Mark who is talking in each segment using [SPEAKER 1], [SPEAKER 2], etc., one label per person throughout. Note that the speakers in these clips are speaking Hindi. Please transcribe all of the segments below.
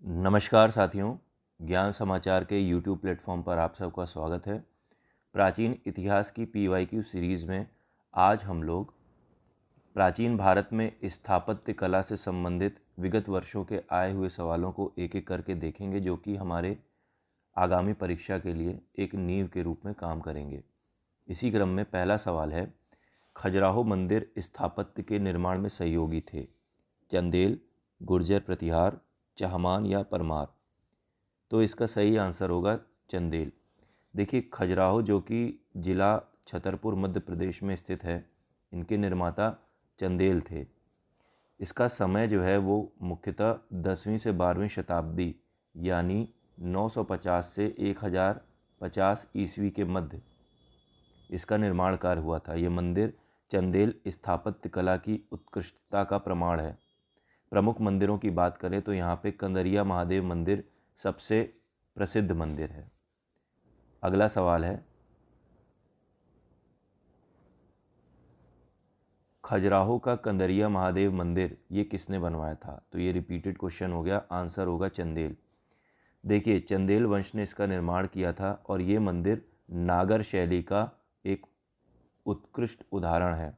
[SPEAKER 1] नमस्कार साथियों, ज्ञान समाचार के YouTube प्लेटफॉर्म पर आप सबका स्वागत है। प्राचीन इतिहास की PYQ सीरीज़ में आज हम लोग प्राचीन भारत में स्थापत्य कला से संबंधित विगत वर्षों के आए हुए सवालों को एक एक करके देखेंगे, जो कि हमारे आगामी परीक्षा के लिए एक नींव के रूप में काम करेंगे। इसी क्रम में पहला सवाल है, खजुराहो मंदिर स्थापत्य के निर्माण में सहयोगी थे? चंदेल, गुर्जर प्रतिहार, चहमान या परमार? तो इसका सही आंसर होगा चंदेल। देखिए, खजुराहो जो कि ज़िला छतरपुर मध्य प्रदेश में स्थित है, इनके निर्माता चंदेल थे। इसका समय जो है वो मुख्यतः 10वीं से 12वीं शताब्दी यानी 950 से 1050 ईस्वी के मध्य इसका निर्माण कार्य हुआ था। ये मंदिर चंदेल स्थापत्य कला की उत्कृष्टता का प्रमाण है। प्रमुख मंदिरों की बात करें तो यहाँ पे कंदरिया महादेव मंदिर सबसे प्रसिद्ध मंदिर है। अगला सवाल है, खजुराहो का कंदरिया महादेव मंदिर ये किसने बनवाया था? तो ये रिपीटेड क्वेश्चन हो गया, आंसर होगा चंदेल। देखिए, चंदेल वंश ने इसका निर्माण किया था और ये मंदिर नागर शैली का एक उत्कृष्ट उदाहरण है।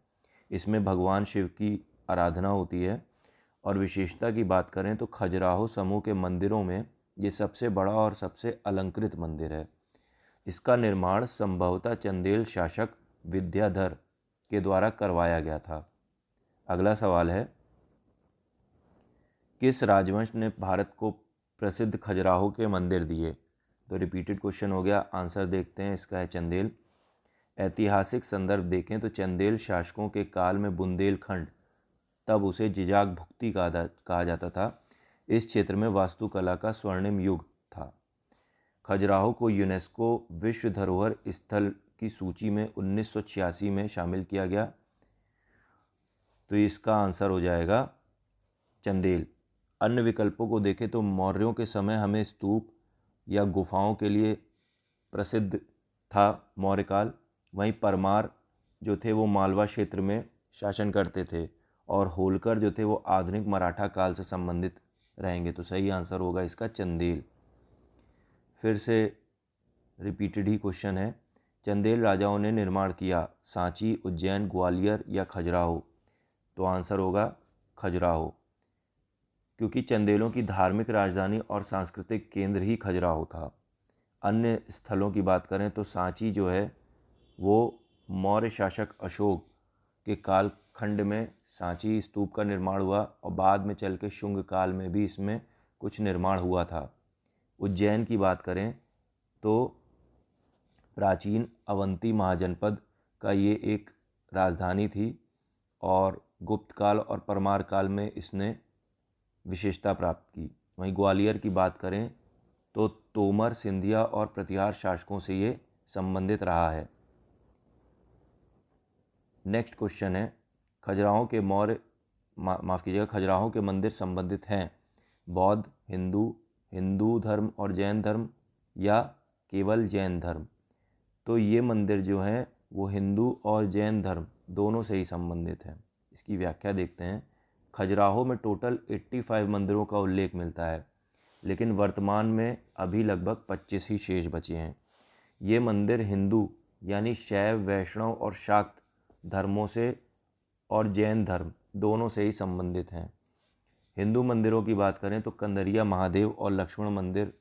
[SPEAKER 1] इसमें भगवान शिव की आराधना होती है और विशेषता की बात करें तो खजुराहो समूह के मंदिरों में ये सबसे बड़ा और सबसे अलंकृत मंदिर है। इसका निर्माण संभवतः चंदेल शासक विद्याधर के द्वारा करवाया गया था। अगला सवाल है, किस राजवंश ने भारत को प्रसिद्ध खजुराहो के मंदिर दिए? तो रिपीटेड क्वेश्चन हो गया, आंसर देखते हैं, इसका है चंदेल। ऐतिहासिक संदर्भ देखें तो चंदेल शासकों के काल में बुंदेलखंड, तब उसे जिजाग भुक्ति कहा जाता था, इस क्षेत्र में वास्तुकला का स्वर्णिम युग था। खजुराहो को यूनेस्को विश्व धरोहर स्थल की सूची में 1986 में शामिल किया गया। तो इसका आंसर हो जाएगा चंदेल। अन्य विकल्पों को देखें तो मौर्यों के समय हमें स्तूप या गुफाओं के लिए प्रसिद्ध था मौर्यकाल। वहीं परमार जो थे वो मालवा क्षेत्र में शासन करते थे और होलकर जो थे वो आधुनिक मराठा काल से संबंधित रहेंगे। तो सही आंसर होगा इसका चंदेल। फिर से रिपीटेड ही क्वेश्चन है, चंदेल राजाओं ने निर्माण किया सांची, उज्जैन, ग्वालियर या खजुराहो? तो आंसर होगा खजुराहो, क्योंकि चंदेलों की धार्मिक राजधानी और सांस्कृतिक केंद्र ही खजुराहो था। अन्य स्थलों की बात करें तो सांची जो है वो मौर्य शासक अशोक के कालखंड में सांची स्तूप का निर्माण हुआ और बाद में चल के शुंग काल में भी इसमें कुछ निर्माण हुआ था। उज्जैन की बात करें तो प्राचीन अवंती महाजनपद का ये एक राजधानी थी और गुप्त काल और परमार काल में इसने विशेषता प्राप्त की। वहीं ग्वालियर की बात करें तो तोमर, सिंधिया और प्रतिहार शासकों से ये संबंधित रहा है। नेक्स्ट क्वेश्चन है, खजुराहो के मौर्य माफ़ कीजिएगा खजुराहो के मंदिर संबंधित हैं बौद्ध, हिंदू धर्म और जैन धर्म या केवल जैन धर्म? तो ये मंदिर जो हैं वो हिंदू और जैन धर्म दोनों से ही संबंधित हैं। इसकी व्याख्या देखते हैं। खजुराहो में टोटल 85 मंदिरों का उल्लेख मिलता है, लेकिन वर्तमान में अभी लगभग 25 ही शेष बचे हैं। ये मंदिर हिंदू यानी शैव, वैष्णव और शाक्त धर्मों से और जैन धर्म दोनों से ही संबंधित हैं। हिंदू मंदिरों की बात करें तो कंदरिया महादेव और लक्ष्मण मंदिर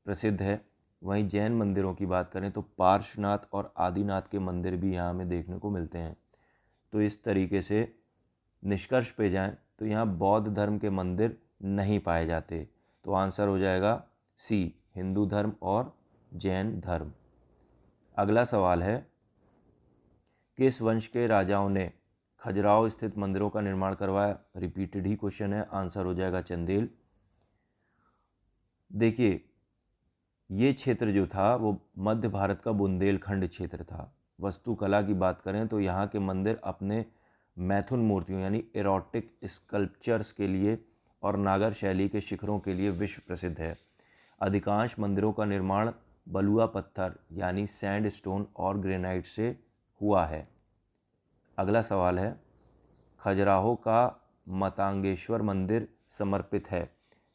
[SPEAKER 1] प्रसिद्ध है। वहीं जैन मंदिरों की बात करें तो पार्श्वनाथ और आदिनाथ के मंदिर भी यहाँ हमें देखने को मिलते हैं। तो इस तरीके से निष्कर्ष पे जाएं तो यहाँ बौद्ध धर्म के मंदिर नहीं पाए जाते। तो आंसर हो जाएगा सी, हिंदू धर्म और जैन धर्म। अगला सवाल है, किस वंश के राजाओं ने खजुराहो स्थित मंदिरों का निर्माण करवाया? रिपीटेड ही क्वेश्चन है, आंसर हो जाएगा चंदेल। देखिए, ये क्षेत्र जो था वो मध्य भारत का बुंदेलखंड क्षेत्र था। वास्तुकला की बात करें तो यहाँ के मंदिर अपने मैथुन मूर्तियों यानी एरोटिक स्कल्पचर्स के लिए और नागर शैली के शिखरों के लिए विश्व प्रसिद्ध है। अधिकांश मंदिरों का निर्माण बलुआ पत्थर यानी सैंडस्टोन और ग्रेनाइट से हुआ है। अगला सवाल है, खजुराहो का मतांगेश्वर मंदिर समर्पित है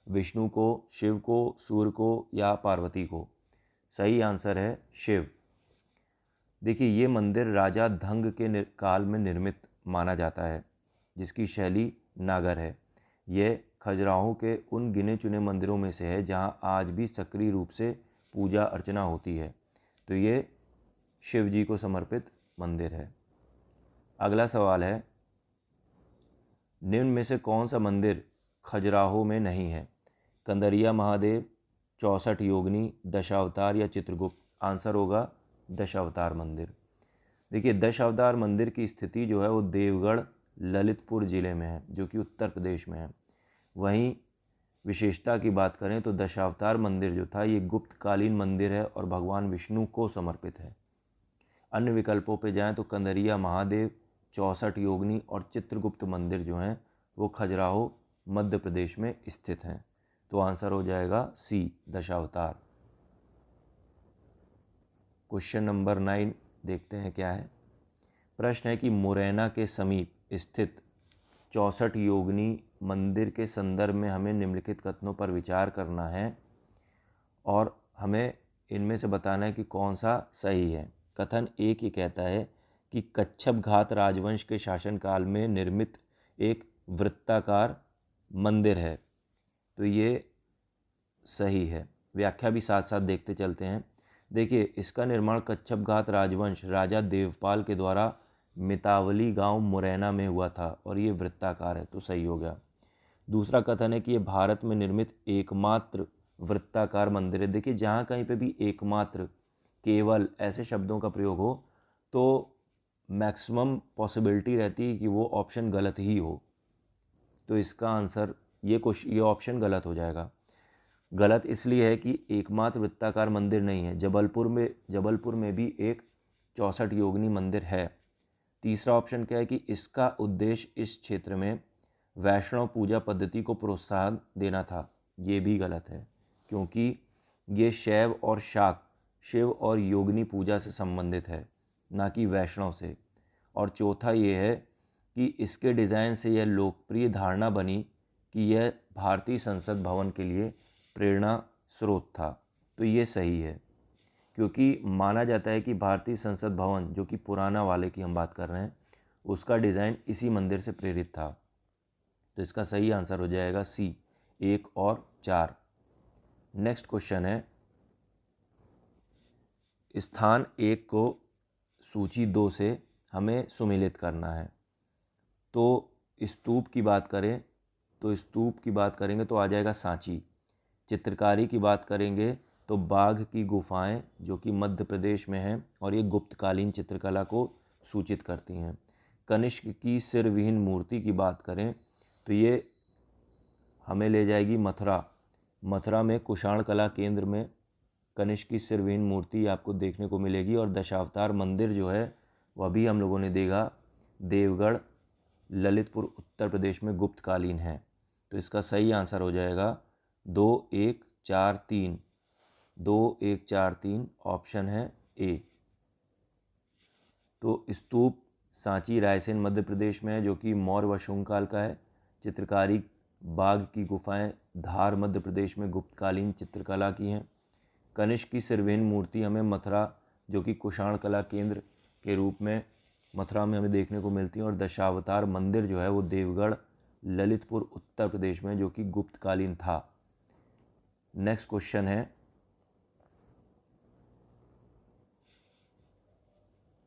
[SPEAKER 1] विष्णु को, शिव को, सूर्य को या पार्वती को? सही आंसर है शिव। देखिए ये मंदिर राजा धंग के काल में निर्मित माना जाता है, जिसकी शैली नागर है। यह खजुराहो के उन गिने चुने मंदिरों में से है जहां आज भी सक्रिय रूप से पूजा अर्चना होती है। तो ये शिव जी को समर्पित मंदिर है। अगला सवाल है, निम्न में से कौन सा मंदिर खजुराहो में नहीं है? कंदरिया महादेव, 64 योगिनी, दशावतार या चित्रगुप्त? आंसर होगा दशावतार मंदिर। देखिए दशावतार मंदिर की स्थिति जो है वो देवगढ़ ललितपुर ज़िले में है, जो कि उत्तर प्रदेश में है। वहीं विशेषता की बात करें तो दशावतार मंदिर जो था ये गुप्तकालीन मंदिर है और भगवान विष्णु को समर्पित है। अन्य विकल्पों पे जाएं तो कंदरिया महादेव, 64 योगिनी और चित्रगुप्त मंदिर जो हैं वो खजुराहो मध्य प्रदेश में स्थित हैं। तो आंसर हो जाएगा सी, दशावतार। क्वेश्चन नंबर 9 देखते हैं क्या है। प्रश्न है कि मुरैना के समीप स्थित 64 योगिनी मंदिर के संदर्भ में हमें निम्नलिखित कथनों पर विचार करना है और हमें इनमें से बताना है कि कौन सा सही है। कथन एक ये कहता है कि कच्छप घात राजवंश के शासनकाल में निर्मित एक वृत्ताकार मंदिर है। तो ये सही है। व्याख्या भी साथ साथ देखते चलते हैं। देखिए इसका निर्माण कच्छप घात राजवंश राजा देवपाल के द्वारा मितावली गांव मुरैना में हुआ था और ये वृत्ताकार है, तो सही हो गया। दूसरा कथन है कि ये भारत में निर्मित एकमात्र वृत्ताकार मंदिर है। देखिए जहाँ कहीं पे भी एकमात्र, केवल ऐसे शब्दों का प्रयोग हो तो मैक्सिमम पॉसिबिलिटी रहती है कि वो ऑप्शन गलत ही हो। तो इसका आंसर ये ऑप्शन गलत हो जाएगा। गलत इसलिए है कि एकमात्र वृत्ताकार मंदिर नहीं है। जबलपुर में भी एक 64 योगिनी मंदिर है। तीसरा ऑप्शन क्या है कि इसका उद्देश्य इस क्षेत्र में वैष्णव पूजा पद्धति को प्रोत्साहन देना था। ये भी गलत है क्योंकि ये शैव और शाक्त, शिव और योगिनी पूजा से संबंधित है, ना कि वैष्णव से। और चौथा ये है कि इसके डिज़ाइन से यह लोकप्रिय धारणा बनी कि यह भारतीय संसद भवन के लिए प्रेरणा स्रोत था। तो ये सही है क्योंकि माना जाता है कि भारतीय संसद भवन, जो कि पुराना वाले की हम बात कर रहे हैं, उसका डिज़ाइन इसी मंदिर से प्रेरित था। तो इसका सही आंसर हो जाएगा सी, 1 और 4। नेक्स्ट क्वेश्चन है, स्थान 1 को सूची 2 से हमें सुमेलित करना है। तो स्तूप की बात करें तो स्तूप की बात करेंगे तो आ जाएगा सांची। चित्रकारी की बात करेंगे तो बाघ की गुफाएं, जो कि मध्य प्रदेश में हैं और ये गुप्तकालीन चित्रकला को सूचित करती हैं। कनिष्क की सिरविहीन मूर्ति की बात करें तो ये हमें ले जाएगी मथुरा। मथुरा में कुषाण कला केंद्र में कनिष्क की सिरविहीन मूर्ति आपको देखने को मिलेगी। और दशावतार मंदिर जो है वह भी हम लोगों ने देखा, देवगढ़ ललितपुर उत्तर प्रदेश में गुप्तकालीन है। तो इसका सही आंसर हो जाएगा 2, 1, 4, 3। 2, 1, 4, 3 ऑप्शन है ए। तो स्तूप सांची रायसेन मध्य प्रदेश में है, जो कि मौर्य व शुंग काल का है। चित्रकारी बाघ की गुफाएं धार मध्य प्रदेश में गुप्तकालीन चित्रकला की हैं। कनिष्क की सिरविहीन मूर्ति हमें मथुरा, जो कि कुषाण कला केंद्र के रूप में मथुरा में हमें देखने को मिलती हैं। और दशावतार मंदिर जो है वो देवगढ़ ललितपुर उत्तर प्रदेश में, जो कि गुप्तकालीन था। नेक्स्ट क्वेश्चन है,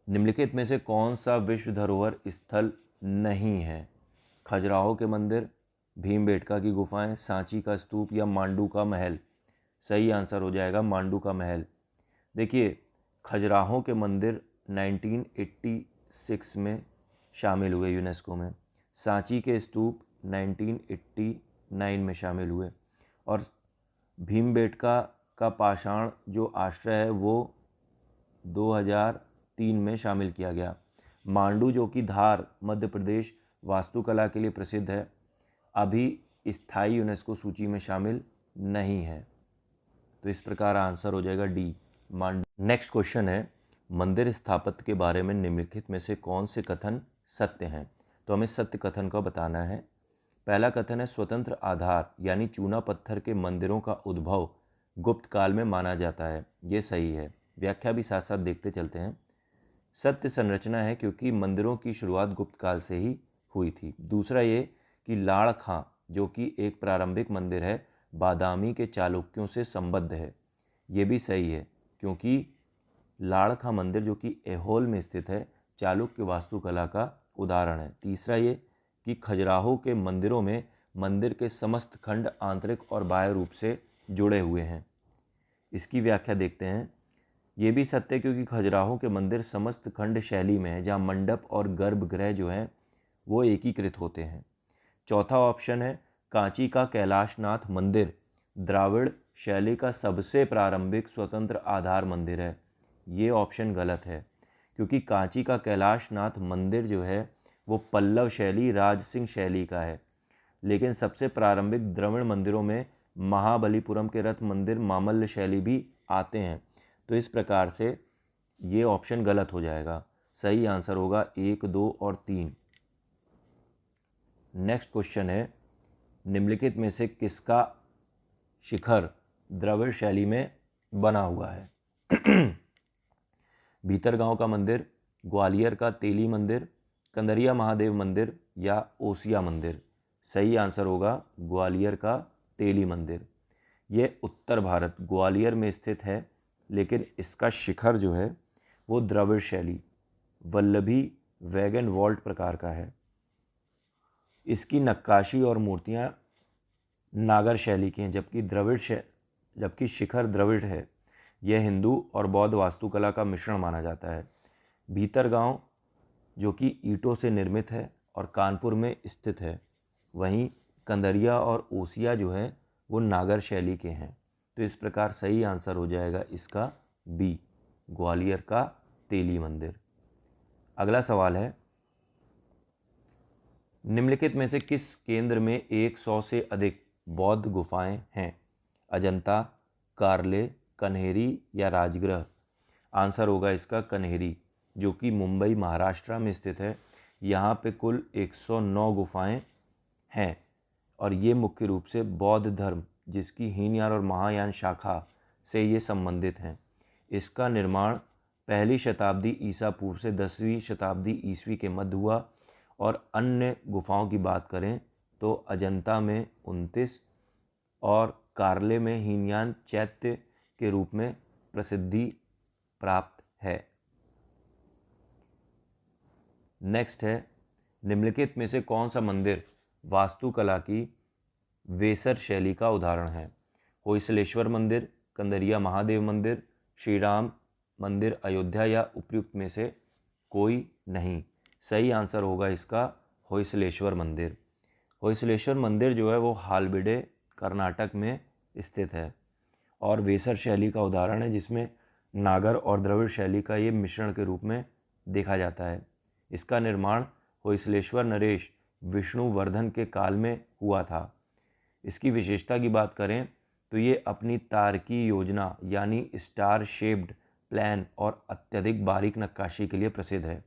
[SPEAKER 1] निम्नलिखित में से कौन सा विश्व धरोहर स्थल नहीं है? खजुराहो के मंदिर, भीमबेटका की गुफाएं, सांची का स्तूप या मांडू का महल? सही आंसर हो जाएगा मांडू का महल। देखिए खजुराहो के मंदिर 1986 में शामिल हुए यूनेस्को में। सांची के स्तूप 1989 में शामिल हुए और भीमबेटका का पाषाण जो आश्रय है वो 2003 में शामिल किया गया। मांडू, जो कि धार मध्य प्रदेश वास्तुकला के लिए प्रसिद्ध है, अभी स्थायी यूनेस्को सूची में शामिल नहीं है। तो इस प्रकार आंसर हो जाएगा डी, मांडू। नेक्स्ट क्वेश्चन है, मंदिर स्थापत्य के बारे में निम्नलिखित में से कौन से कथन सत्य हैं? तो हमें सत्य कथन का बताना है। पहला कथन है स्वतंत्र आधार यानी चूना पत्थर के मंदिरों का उद्भव गुप्त काल में माना जाता है। ये सही है। व्याख्या भी साथ साथ देखते चलते हैं। सत्य संरचना है क्योंकि मंदिरों की शुरुआत गुप्त काल से ही हुई थी। दूसरा ये कि लाड़ खां जो कि एक प्रारंभिक मंदिर है बादामी के चालुक्यों से संबद्ध है। ये भी सही है क्योंकि लाड़ खां मंदिर जो कि ऐहोल में स्थित है चालुक्य वास्तुकला का उदाहरण है। तीसरा ये कि खजुराहो के मंदिरों में मंदिर के समस्त खंड आंतरिक और बाह्य रूप से जुड़े हुए हैं। इसकी व्याख्या देखते हैं। ये भी सत्य है क्योंकि खजुराहो के मंदिर समस्त खंड शैली में है जहाँ मंडप और गर्भगृह जो हैं वो एकीकृत होते हैं। चौथा ऑप्शन है कांची का कैलाशनाथ मंदिर द्राविड़ शैली का सबसे प्रारंभिक स्वतंत्र आधार मंदिर है। ये ऑप्शन गलत है क्योंकि कांची का कैलाशनाथ मंदिर जो है वो पल्लव शैली राजसिंह शैली का है, लेकिन सबसे प्रारंभिक द्रविड़ मंदिरों में महाबलीपुरम के रथ मंदिर मामल्ल शैली भी आते हैं। तो इस प्रकार से ये ऑप्शन गलत हो जाएगा। सही आंसर होगा 1, 2 और 3। नेक्स्ट क्वेश्चन है निम्नलिखित में से किसका शिखर द्रविड़ शैली में बना हुआ है? भीतरगांव का मंदिर, ग्वालियर का तेली मंदिर, कंदरिया महादेव मंदिर या ओसिया मंदिर? सही आंसर होगा ग्वालियर का तेली मंदिर। ये उत्तर भारत ग्वालियर में स्थित है, लेकिन इसका शिखर जो है वो द्रविड़ शैली वल्लभी वैगन वॉल्ट प्रकार का है। इसकी नक्काशी और मूर्तियाँ नागर शैली की हैं, जबकि शिखर द्रविड़ है। यह हिंदू और बौद्ध वास्तुकला का मिश्रण माना जाता है। भीतरगांव जो कि ईंटों से निर्मित है और कानपुर में स्थित है, वहीं कंदरिया और ओसिया जो है वो नागर शैली के हैं। तो इस प्रकार सही आंसर हो जाएगा इसका बी, ग्वालियर का तेली मंदिर। अगला सवाल है निम्नलिखित में से किस केंद्र में 100 से अधिक बौद्ध गुफाएं हैं? अजंता, कार्ले, कन्हेरी या राजगृह? आंसर होगा इसका कन्हेरी जो कि मुंबई महाराष्ट्र में स्थित है। यहाँ पे कुल 109 गुफाएं हैं और ये मुख्य रूप से बौद्ध धर्म जिसकी हीनयान और महायान शाखा से ये संबंधित हैं। इसका निर्माण पहली शताब्दी ईसा पूर्व से 10वीं शताब्दी ईस्वी के मध्य हुआ और अन्य गुफाओं की बात करें तो अजंता में 29 और कार्ले में हीनयान चैत्य के रूप में प्रसिद्धि प्राप्त है। नेक्स्ट है निम्नलिखित में से कौन सा मंदिर वास्तुकला की वेसर शैली का उदाहरण है? होयसलेश्वर मंदिर, कंदरिया महादेव मंदिर, श्री राम मंदिर अयोध्या या उपयुक्त में से कोई नहीं? सही आंसर होगा इसका होयसलेश्वर मंदिर। होयसलेश्वर मंदिर जो है वो हालबिडे कर्नाटक में स्थित है और वेसर शैली का उदाहरण है जिसमें नागर और द्रविड़ शैली का ये मिश्रण के रूप में देखा जाता है। इसका निर्माण होयसलेश्वर नरेश विष्णुवर्धन के काल में हुआ था। इसकी विशेषता की बात करें तो ये अपनी तारकी योजना यानी स्टार शेप्ड प्लान और अत्यधिक बारीक नक्काशी के लिए प्रसिद्ध है।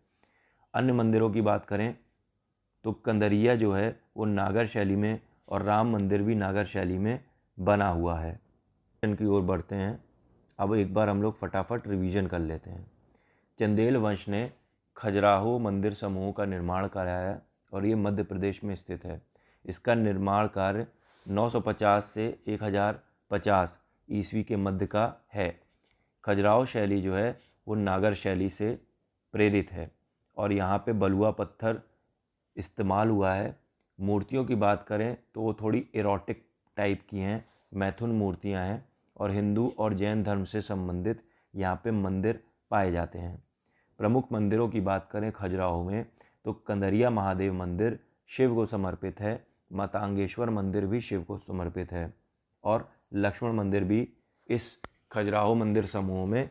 [SPEAKER 1] अन्य मंदिरों की बात करें तो कंदरिया जो है वो नागर शैली में और राम मंदिर भी नागर शैली में बना हुआ है। की ओर बढ़ते हैं। अब एक बार हम लोग फटाफट रिवीजन कर लेते हैं। चंदेल वंश ने खजुराहो मंदिर समूह का निर्माण कराया और ये मध्य प्रदेश में स्थित है। इसका निर्माण कार्य 950 से 1050 ईस्वी के मध्य का है। खजुराहो शैली जो है वो नागर शैली से प्रेरित है और यहाँ पे बलुआ पत्थर इस्तेमाल हुआ है। मूर्तियों की बात करें तो वो थोड़ी एरोटिक टाइप की हैं, मैथुन मूर्तियाँ हैं और हिंदू और जैन धर्म से संबंधित यहाँ पे मंदिर पाए जाते हैं। प्रमुख मंदिरों की बात करें खजुराहो में तो कंदरिया महादेव मंदिर शिव को समर्पित है, मातांगेश्वर मंदिर भी शिव को समर्पित है और लक्ष्मण मंदिर भी इस खजुराहो मंदिर समूह में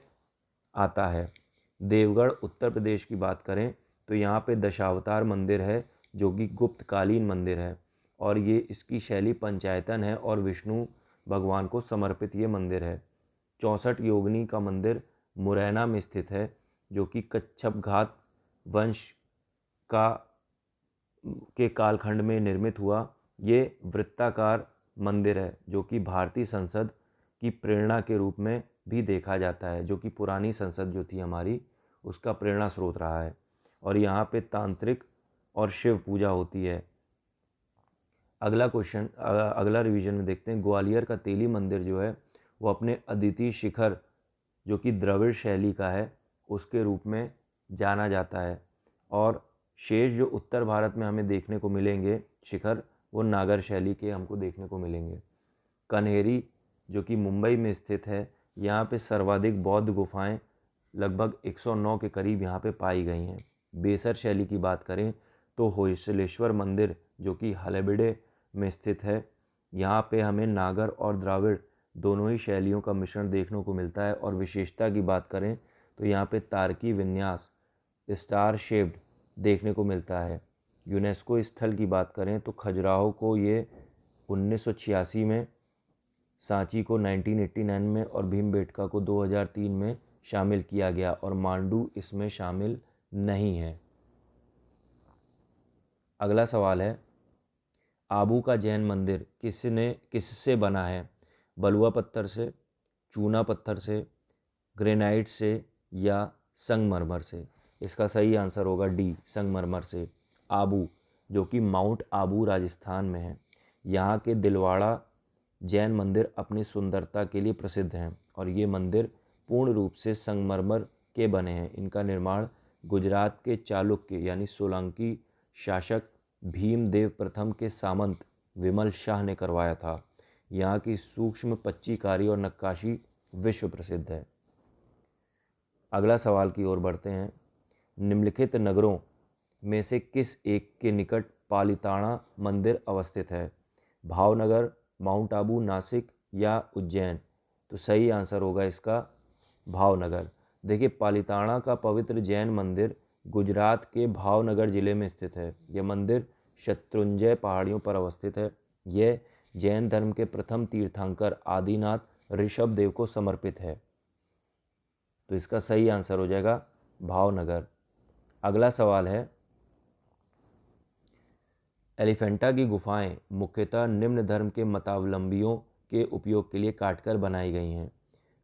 [SPEAKER 1] आता है। देवगढ़ उत्तर प्रदेश की बात करें तो यहाँ पे दशावतार मंदिर है जो कि गुप्तकालीन मंदिर है और ये इसकी शैली पंचायतन है और विष्णु भगवान को समर्पित ये मंदिर है। 64 योगिनी का मंदिर मुरैना में स्थित है जो कि कच्छप घात वंश के कालखंड में निर्मित हुआ। ये वृत्ताकार मंदिर है जो कि भारतीय संसद की प्रेरणा के रूप में भी देखा जाता है, जो कि पुरानी संसद जो थी हमारी उसका प्रेरणा स्रोत रहा है। और यहाँ पे तांत्रिक और शिव पूजा होती है। अगला क्वेश्चन, अगला रिवीजन में देखते हैं। ग्वालियर का तेली मंदिर जो है वो अपने अद्वितीय शिखर जो कि द्रविड़ शैली का है उसके रूप में जाना जाता है। और शेष जो उत्तर भारत में हमें देखने को मिलेंगे शिखर, वो नागर शैली के हमको देखने को मिलेंगे। कन्हेरी जो कि मुंबई में स्थित है, यहाँ पे सर्वाधिक बौद्ध गुफाएं लगभग 109 के करीब यहाँ पे पाई गई हैं। बेसर शैली की बात करें तो होयसलेश्वर मंदिर जो कि हलेबिडे में स्थित है, यहाँ पे हमें नागर और द्राविड़ दोनों ही शैलियों का मिश्रण देखने को मिलता है। और विशेषता की बात करें तो यहाँ पे तारकी विन्यास स्टार शेप्ड देखने को मिलता है। यूनेस्को स्थल की बात करें तो खजुराहो को ये 1986 में, सांची को 1989 में और भीमबेटका को 2003 में शामिल किया गया और मांडू इसमें शामिल नहीं है। अगला सवाल है, आबू का जैन मंदिर किससे बना है? बलुआ पत्थर से, चूना पत्थर से, ग्रेनाइट से या संगमरमर से? इसका सही आंसर होगा डी, संगमरमर से। आबू जो कि माउंट आबू राजस्थान में है, यहाँ के दिलवाड़ा जैन मंदिर अपनी सुंदरता के लिए प्रसिद्ध हैं और ये मंदिर पूर्ण रूप से संगमरमर के बने हैं। इनका निर्माण गुजरात के चालुक्य यानी सोलंकी शासक भीमदेव प्रथम के सामंत विमल शाह ने करवाया था। यहाँ की सूक्ष्म पच्चीकारी और नक्काशी विश्व प्रसिद्ध है। अगला सवाल की ओर बढ़ते हैं। निम्नलिखित नगरों में से किस एक के निकट पालिताना मंदिर अवस्थित है? भावनगर, माउंट आबू, नासिक या उज्जैन? तो सही आंसर होगा इसका भावनगर। देखिए, पालिताना का पवित्र जैन मंदिर गुजरात के भावनगर जिले में स्थित है। यह मंदिर शत्रुंजय पहाड़ियों पर अवस्थित है। यह जैन धर्म के प्रथम तीर्थंकर आदिनाथ ऋषभ देव को समर्पित है। तो इसका सही आंसर हो जाएगा भावनगर। अगला सवाल है, एलिफेंटा की गुफाएं मुख्यतः निम्न धर्म के मतावलंबियों के उपयोग के लिए काटकर बनाई गई हैं?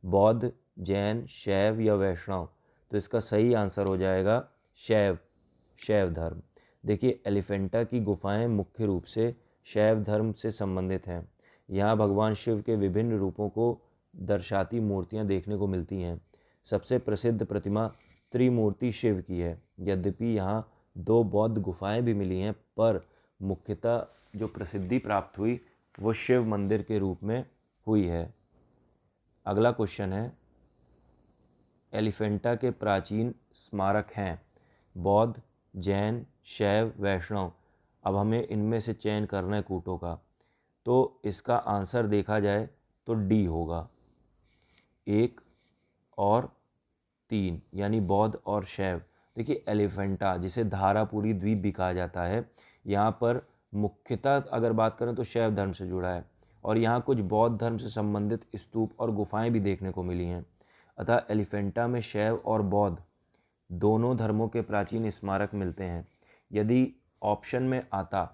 [SPEAKER 1] बौद्ध, जैन, शैव या वैष्णव? तो इसका सही आंसर हो जाएगा शैव धर्म। देखिए, एलिफेंटा की गुफाएं मुख्य रूप से शैव धर्म से संबंधित हैं। यहाँ भगवान शिव के विभिन्न रूपों को दर्शाती मूर्तियाँ देखने को मिलती हैं। सबसे प्रसिद्ध प्रतिमा त्रिमूर्ति शिव की है। यद्यपि यहाँ 2 बौद्ध गुफाएं भी मिली हैं, पर मुख्यतः जो प्रसिद्धि प्राप्त हुई वो शिव मंदिर के रूप में हुई है। अगला क्वेश्चन है, एलिफेंटा के प्राचीन स्मारक हैं बौद्ध, जैन, शैव, वैष्णव? अब हमें इनमें से चयन करना है कूटों का। तो इसका आंसर देखा जाए तो डी होगा, 1 और 3 यानी बौद्ध और शैव। देखिए, एलिफेंटा जिसे धारापुरी द्वीप भी कहा जाता है, यहाँ पर मुख्यतः अगर बात करें तो शैव धर्म से जुड़ा है और यहाँ कुछ बौद्ध धर्म से संबंधित स्तूप और गुफाएं भी देखने को मिली हैं। अतः एलिफेंटा में शैव और बौद्ध दोनों धर्मों के प्राचीन स्मारक मिलते हैं। यदि ऑप्शन में आता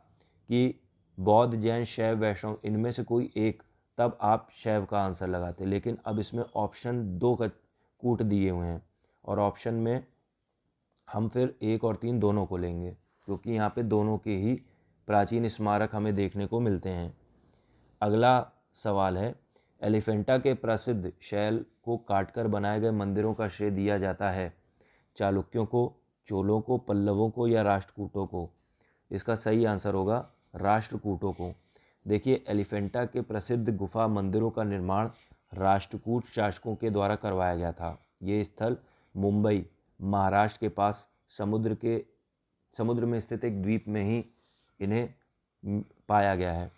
[SPEAKER 1] कि बौद्ध, जैन, शैव, वैष्णव इनमें से कोई एक, तब आप शैव का आंसर लगाते, लेकिन अब इसमें ऑप्शन 2 का कूट दिए हुए हैं और ऑप्शन में हम फिर 1 और 3 दोनों को लेंगे क्योंकि यहाँ पे दोनों के ही प्राचीन स्मारक हमें देखने को मिलते हैं। अगला सवाल है, एलिफेंटा के प्रसिद्ध शैल को काटकर बनाए गए मंदिरों का श्रेय दिया जाता है चालुक्यों को, चोलों को, पल्लवों को या राष्ट्रकूटों को? इसका सही आंसर होगा राष्ट्रकूटों को। देखिए, एलिफेंटा के प्रसिद्ध गुफा मंदिरों का निर्माण राष्ट्रकूट शासकों के द्वारा करवाया गया था। ये स्थल मुंबई, महाराष्ट्र के पास समुद्र में स्थित एक द्वीप में ही इन्हें पाया गया है।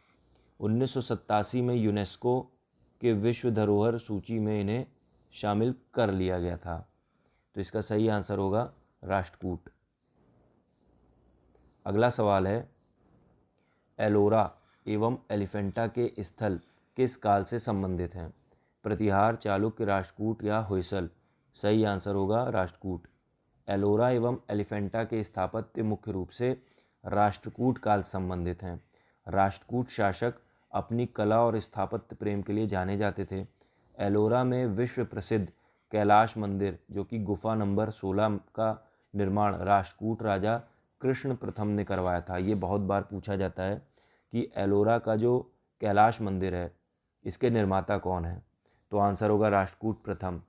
[SPEAKER 1] 1987 में यूनेस्को के विश्व धरोहर सूची में इन्हें शामिल कर लिया गया था। तो इसका सही आंसर होगा राष्ट्रकूट। अगला सवाल है, एलोरा एवं एलिफेंटा के स्थल किस काल से संबंधित हैं? प्रतिहार, चालुक्य, राष्ट्रकूट या होयसल? सही आंसर होगा राष्ट्रकूट। एलोरा एवं एलिफेंटा के स्थापत्य मुख्य रूप से राष्ट्रकूट काल से संबंधित हैं राष्ट्रकूट शासक अपनी कला और स्थापत्य प्रेम के लिए जाने जाते थे। एलोरा में विश्व प्रसिद्ध कैलाश मंदिर जो कि गुफा नंबर 16 का निर्माण राष्ट्रकूट राजा कृष्ण प्रथम ने करवाया था। ये बहुत बार पूछा जाता है कि एलोरा का जो कैलाश मंदिर है इसके निर्माता कौन है, तो आंसर होगा राष्ट्रकूट प्रथम।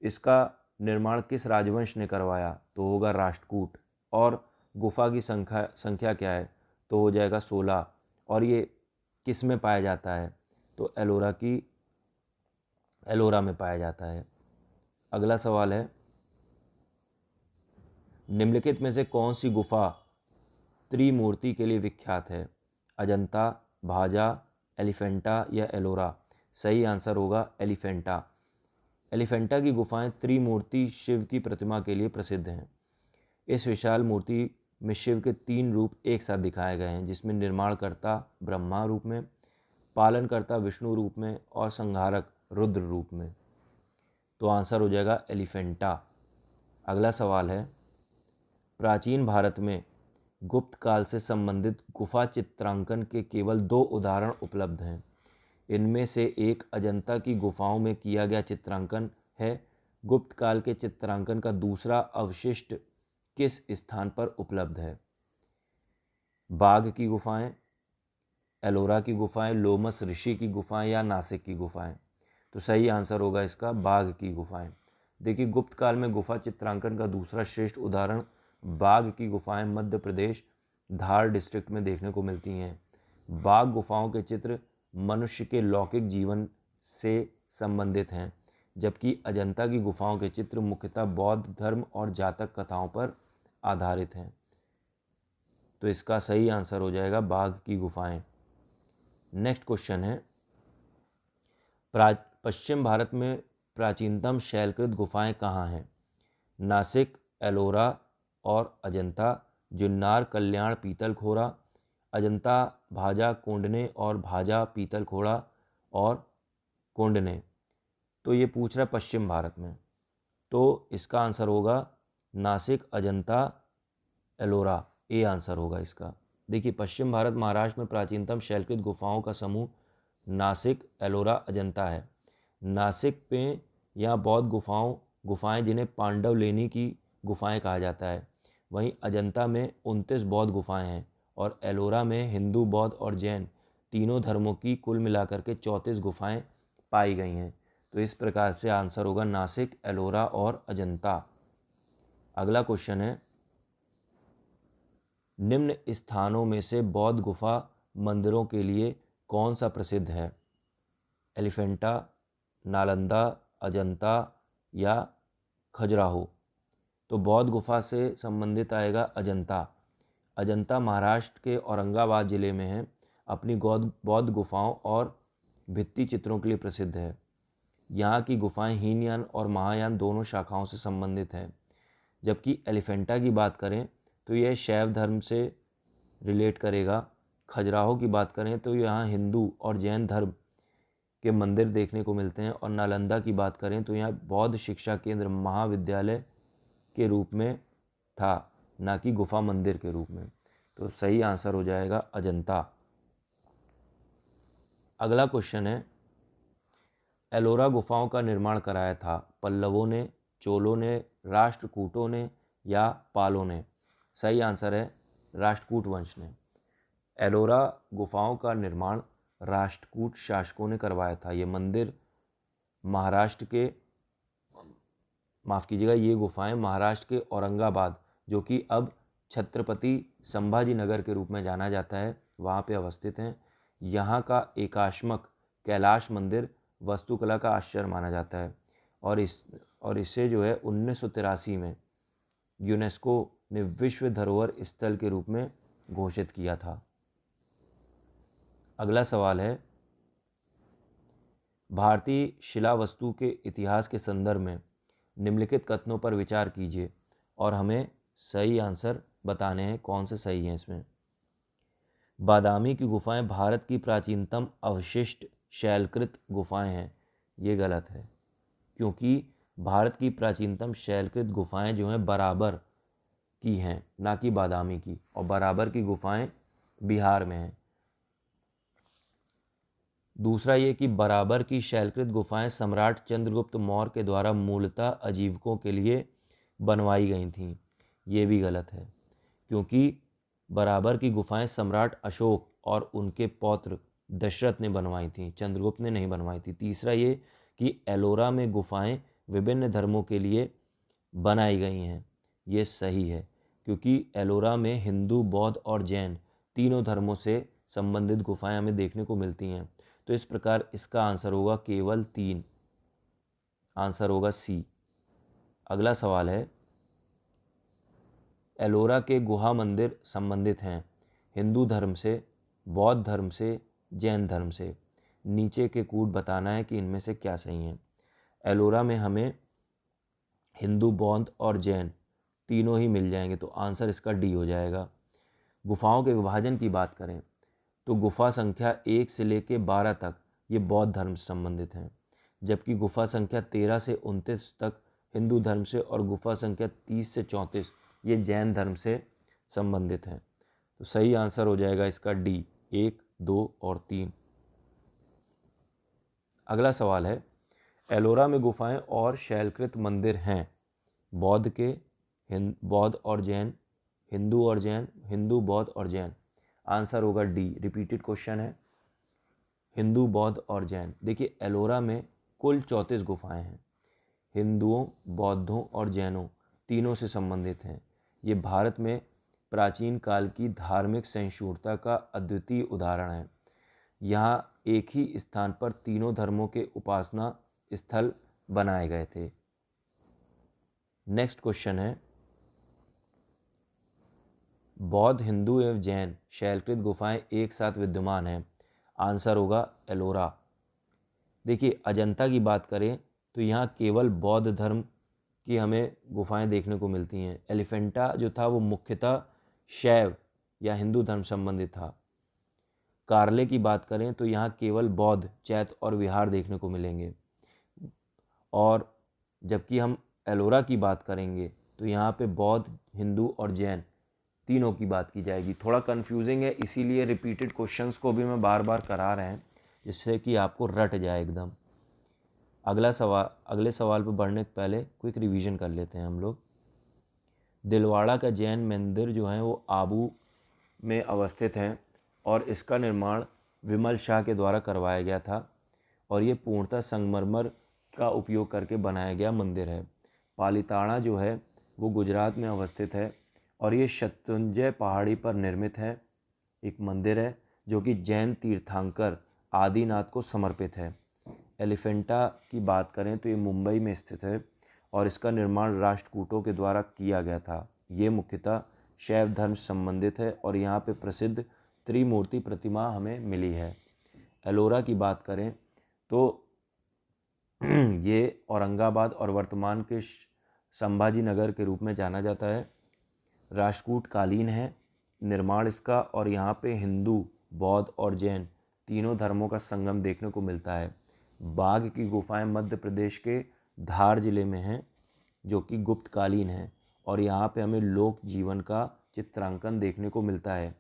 [SPEAKER 1] इसका निर्माण किस राजवंश ने करवाया, तो होगा राष्ट्रकूट। और गुफा की संख्या क्या है, तो हो जाएगा 16। और ये किस में पाया जाता है, तो एलोरा में पाया जाता है। अगला सवाल है, निम्नलिखित में से कौन सी गुफा त्रिमूर्ति के लिए विख्यात है? अजंता, भाजा, एलिफेंटा या एलोरा? सही आंसर होगा एलिफेंटा। एलिफेंटा की गुफाएं त्रिमूर्ति शिव की प्रतिमा के लिए प्रसिद्ध हैं। इस विशाल मूर्ति में शिव के 3 रूप एक साथ दिखाए गए हैं, जिसमें निर्माणकर्ता ब्रह्मा रूप में, पालनकर्ता विष्णु रूप में और संहारक रुद्र रूप में। तो आंसर हो जाएगा एलिफेंटा। अगला सवाल है, प्राचीन भारत में गुप्त काल से संबंधित गुफा चित्रांकन के केवल 2 उदाहरण उपलब्ध हैं। इनमें से एक अजंता की गुफाओं में किया गया चित्रांकन है। गुप्त काल के चित्रांकन का दूसरा अवशिष्ट किस स्थान पर उपलब्ध है? बाघ की गुफाएं, एलोरा की गुफाएं, लोमस ऋषि की गुफाएं या नासिक की गुफाएं? तो सही आंसर होगा इसका बाघ की गुफाएं। देखिए, गुप्त काल में गुफा चित्रांकन का दूसरा श्रेष्ठ उदाहरण बाघ की गुफाएं मध्य प्रदेश धार डिस्ट्रिक्ट में देखने को मिलती हैं। बाघ गुफाओं के चित्र मनुष्य के लौकिक जीवन से संबंधित हैं, जबकि अजंता की गुफाओं के चित्र मुख्यतः बौद्ध धर्म और जातक कथाओं पर आधारित हैं। तो इसका सही आंसर हो जाएगा बाघ की गुफाएं। नेक्स्ट क्वेश्चन है, पश्चिम भारत में प्राचीनतम शैलकृत गुफाएं कहाँ हैं? नासिक, एलोरा और अजंता, जुन्नार, कल्याण, पीतलखोरा, अजंता, भाजा, कोंडने और भाजा, पीतलखोरा और कोंडने। तो ये पूछ रहा है पश्चिम भारत में, तो इसका आंसर होगा नासिक, अजंता, एलोरा। ए आंसर होगा इसका। देखिए, पश्चिम भारत महाराष्ट्र में प्राचीनतम शैलकृत गुफाओं का समूह नासिक, एलोरा, अजंता है। नासिक में यहाँ बौद्ध गुफाएं जिन्हें पांडवलेनी की गुफाएं कहा जाता है। वहीं अजंता में 29 बौद्ध गुफाएं हैं और एलोरा में हिंदू, बौद्ध और जैन तीनों धर्मों की कुल मिलाकर के 34 गुफाएं पाई गई हैं। तो इस प्रकार से आंसर होगा नासिक, एलोरा और अजंता। अगला क्वेश्चन है, निम्न स्थानों में से बौद्ध गुफा मंदिरों के लिए कौन सा प्रसिद्ध है? एलिफेंटा, नालंदा, अजंता या खजुराहो? तो बौद्ध गुफा से संबंधित आएगा अजंता। अजंता महाराष्ट्र के औरंगाबाद ज़िले में है। अपनी बौद्ध गुफाओं और भित्ति चित्रों के लिए प्रसिद्ध है। यहाँ की गुफाएं हीनयान और महायान दोनों शाखाओं से संबंधित हैं। जबकि एलिफेंटा की बात करें तो यह शैव धर्म से रिलेट करेगा। खजुराहो की बात करें तो यहाँ हिंदू और जैन धर्म के मंदिर देखने को मिलते हैं। और नालंदा की बात करें तो यहाँ बौद्ध शिक्षा केंद्र महाविद्यालय के रूप में था, ना कि गुफा मंदिर के रूप में। तो सही आंसर हो जाएगा अजंता। अगला क्वेश्चन है, एलोरा गुफाओं का निर्माण कराया था पल्लवों ने, चोलों ने, राष्ट्रकूटों ने या पालों ने? सही आंसर है राष्ट्रकूट वंश ने। एलोरा गुफाओं का निर्माण राष्ट्रकूट शासकों ने करवाया था। ये मंदिर महाराष्ट्र के ये गुफाएं महाराष्ट्र के औरंगाबाद, जो कि अब छत्रपति संभाजी नगर के रूप में जाना जाता है, वहाँ पे अवस्थित हैं। यहाँ का एकाश्मक कैलाश मंदिर वास्तुकला का आश्चर्य माना जाता है और इसे जो है 1983 में यूनेस्को ने विश्व धरोहर स्थल के रूप में घोषित किया था। अगला सवाल है, भारतीय शिला वस्तु के इतिहास के संदर्भ में निम्नलिखित कथनों पर विचार कीजिए और हमें सही आंसर बताने हैं, कौन से सही हैं इसमें। बादामी की गुफाएं भारत की प्राचीनतम अवशिष्ट शैलकृत गुफाएं हैं। ये गलत है, क्योंकि भारत की प्राचीनतम शैलकृत गुफाएं जो हैं बराबर की हैं, ना कि बादामी की। और बराबर की गुफाएं बिहार में हैं। दूसरा ये कि बराबर की शैलकृत गुफाएं सम्राट चंद्रगुप्त मौर्य के द्वारा मूलतः आजीविकों के लिए बनवाई गई थीं। ये भी गलत है, क्योंकि बराबर की गुफाएं सम्राट अशोक और उनके पौत्र दशरथ ने बनवाई थीं, चंद्रगुप्त ने नहीं बनवाई थी। तीसरा ये कि एलोरा में गुफाएं विभिन्न धर्मों के लिए बनाई गई हैं। ये सही है, क्योंकि एलोरा में हिंदू, बौद्ध और जैन तीनों धर्मों से संबंधित गुफाएं हमें देखने को मिलती हैं। तो इस प्रकार इसका आंसर होगा केवल 3, आंसर होगा सी। अगला सवाल है, एलोरा के गुहा मंदिर संबंधित हैं हिंदू धर्म से, बौद्ध धर्म से, जैन धर्म से। नीचे के कूट बताना है कि इनमें से क्या सही है। एलोरा में हमें हिंदू, बौद्ध और जैन तीनों ही मिल जाएंगे, तो आंसर इसका डी हो जाएगा। गुफाओं के विभाजन की बात करें तो गुफा संख्या 1 से लेकर 12 तक ये बौद्ध धर्म से संबंधित हैं, जबकि गुफा संख्या 13 से 29 तक हिंदू धर्म से और गुफा संख्या 30 से 34 ये जैन धर्म से संबंधित हैं। तो सही आंसर हो जाएगा इसका डी, 1, 2 और 3। अगला सवाल है, एलोरा में गुफाएं और शैलकृत मंदिर हैं बौद्ध के, बौद्ध और जैन, हिंदू और जैन, हिंदू, बौद्ध और जैन। आंसर होगा डी, रिपीटेड क्वेश्चन है, हिंदू, बौद्ध और जैन। देखिए एलोरा में कुल 34 गुफाएं हैं, हिंदुओं, बौद्धों और जैनों तीनों से संबंधित हैं। ये भारत में प्राचीन काल की धार्मिक सहिष्णुता का अद्वितीय उदाहरण है। यहाँ एक ही स्थान पर तीनों धर्मों के उपासना स्थल बनाए गए थे। नेक्स्ट क्वेश्चन है, बौद्ध, हिंदू एवं जैन शैलकृत गुफाएं एक साथ विद्यमान हैं। आंसर होगा एलोरा। देखिए अजंता की बात करें तो यहाँ केवल बौद्ध धर्म की हमें गुफाएं देखने को मिलती हैं। एलिफेंटा जो था वो मुख्यतः शैव या हिंदू धर्म संबंधित था। कारले की बात करें तो यहाँ केवल बौद्ध, चैत्य और विहार देखने को मिलेंगे। और जबकि हम एलोरा की बात करेंगे तो यहाँ पे बौद्ध, हिंदू और जैन तीनों की बात की जाएगी। थोड़ा कन्फ्यूजिंग है, इसीलिए रिपीटेड क्वेश्चंस को भी मैं बार बार करा रहे हैं, जिससे कि आपको रट जाए एकदम। अगले सवाल पर बढ़ने के पहले क्विक रिवीजन कर लेते हैं हम लोग। दिलवाड़ा का जैन मंदिर जो है वो आबू में अवस्थित है और इसका निर्माण विमल शाह के द्वारा करवाया गया था और ये पूर्णतः संगमरमर का उपयोग करके बनाया गया मंदिर है। पालीताना जो है वो गुजरात में अवस्थित है और ये शत्रुंजय पहाड़ी पर निर्मित है, एक मंदिर है जो कि जैन तीर्थंकर आदिनाथ को समर्पित है। एलिफेंटा की बात करें तो ये मुंबई में स्थित है और इसका निर्माण राष्ट्रकूटों के द्वारा किया गया था। ये मुख्यतः शैव धर्म से संबंधित है और यहाँ पे प्रसिद्ध त्रिमूर्ति प्रतिमा हमें मिली है। एलोरा की बात करें तो ये औरंगाबाद और वर्तमान के संभाजी नगर के रूप में जाना जाता है। राष्ट्रकूट कालीन है निर्माण इसका और यहाँ पे हिंदू, बौद्ध और जैन तीनों धर्मों का संगम देखने को मिलता है। बाघ की गुफाएं मध्य प्रदेश के धार जिले में हैं जो कि गुप्तकालीन है और यहाँ पे हमें लोक जीवन का चित्रांकन देखने को मिलता है।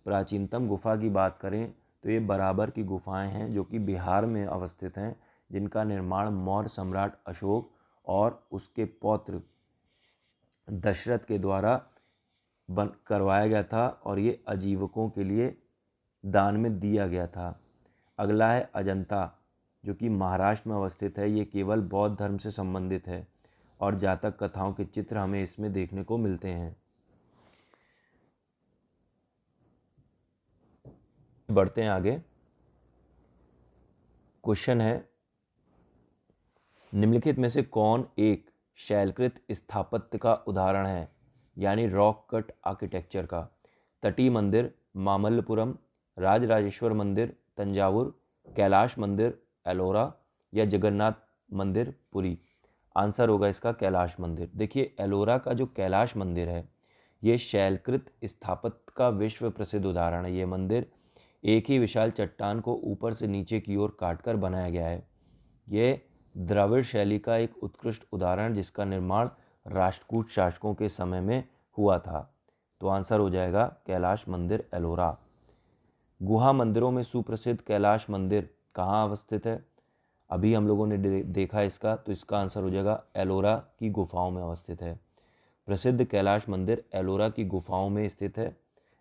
[SPEAKER 1] प्राचीनतम गुफा की बात करें तो ये बराबर की गुफाएं हैं जो कि बिहार में अवस्थित हैं, जिनका निर्माण मौर्य सम्राट अशोक और उसके पौत्र दशरथ के द्वारा करवाया गया था और ये आजीविकों के लिए दान में दिया गया था। अगला है अजंता जो कि महाराष्ट्र में अवस्थित है। ये केवल बौद्ध धर्म से संबंधित है और जातक कथाओं के चित्र हमें इसमें देखने को मिलते हैं। बढ़ते हैं आगे। क्वेश्चन है, निम्नलिखित में से कौन एक शैलकृत स्थापत्य का उदाहरण है, यानी रॉक कट आर्किटेक्चर का? तटीय मंदिर मामल्लपुरम, राजराजेश्वर मंदिर तंजावुर, कैलाश मंदिर एलोरा या जगन्नाथ मंदिर पुरी। आंसर होगा इसका कैलाश मंदिर। देखिए एलोरा का जो कैलाश मंदिर है ये शैलकृत स्थापत्य का विश्व प्रसिद्ध उदाहरण है। ये मंदिर एक ही विशाल चट्टान को ऊपर से नीचे की ओर काटकर बनाया गया है। ये द्रविड़ शैली का एक उत्कृष्ट उदाहरण जिसका निर्माण राष्ट्रकूट शासकों के समय में हुआ था। तो आंसर हो जाएगा कैलाश मंदिर एलोरा। गुहा मंदिरों में सुप्रसिद्ध कैलाश मंदिर कहाँ अवस्थित है? अभी हम लोगों ने देखा इसका, तो इसका आंसर हो जाएगा एलोरा की गुफाओं में अवस्थित है। प्रसिद्ध कैलाश मंदिर एलोरा की गुफाओं में स्थित है।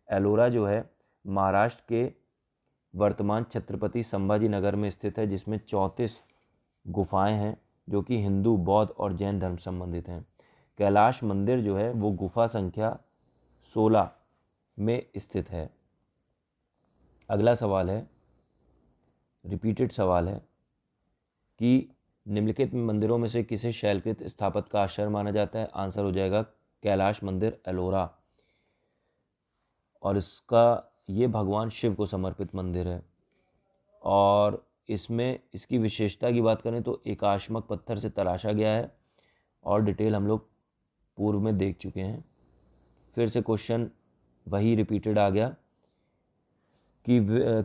[SPEAKER 1] एलोरा जो है महाराष्ट्र के वर्तमान छत्रपति संभाजी नगर में स्थित है, जिसमें 34 गुफाएं हैं जो कि हिंदू, बौद्ध और जैन धर्म संबंधित हैं। कैलाश मंदिर जो है वो गुफा संख्या 16 में स्थित है। अगला सवाल है, रिपीटेड सवाल है कि निम्नलिखित मंदिरों में से किसे शैलकृत स्थापत्य का आश्रय माना जाता है? आंसर हो जाएगा कैलाश मंदिर एलोरा, और ये भगवान शिव को समर्पित मंदिर है। और इसमें इसकी विशेषता की बात करें तो एकाश्मक पत्थर से तराशा गया है, और डिटेल हम लोग पूर्व में देख चुके हैं। फिर से क्वेश्चन वही रिपीटेड आ गया कि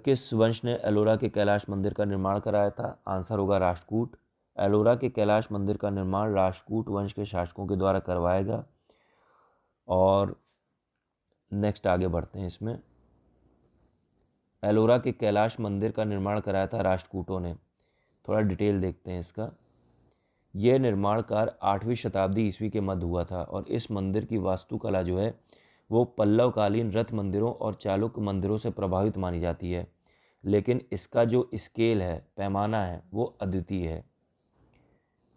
[SPEAKER 1] किस वंश ने एलोरा के कैलाश मंदिर का निर्माण कराया था? आंसर होगा राष्ट्रकूट। एलोरा के कैलाश मंदिर का निर्माण राष्ट्रकूट वंश के शासकों के द्वारा करवाया गया। और नेक्स्ट आगे बढ़ते हैं। इसमें एलोरा के कैलाश मंदिर का निर्माण कराया था राष्ट्रकूटों ने। थोड़ा डिटेल देखते हैं इसका। यह निर्माण कार्य 8वीं शताब्दी ईस्वी के मध्य हुआ था, और इस मंदिर की वास्तुकला जो है वो पल्लवकालीन रथ मंदिरों और चालुक्य मंदिरों से प्रभावित मानी जाती है, लेकिन इसका जो स्केल है, पैमाना है, वो अद्वितीय है।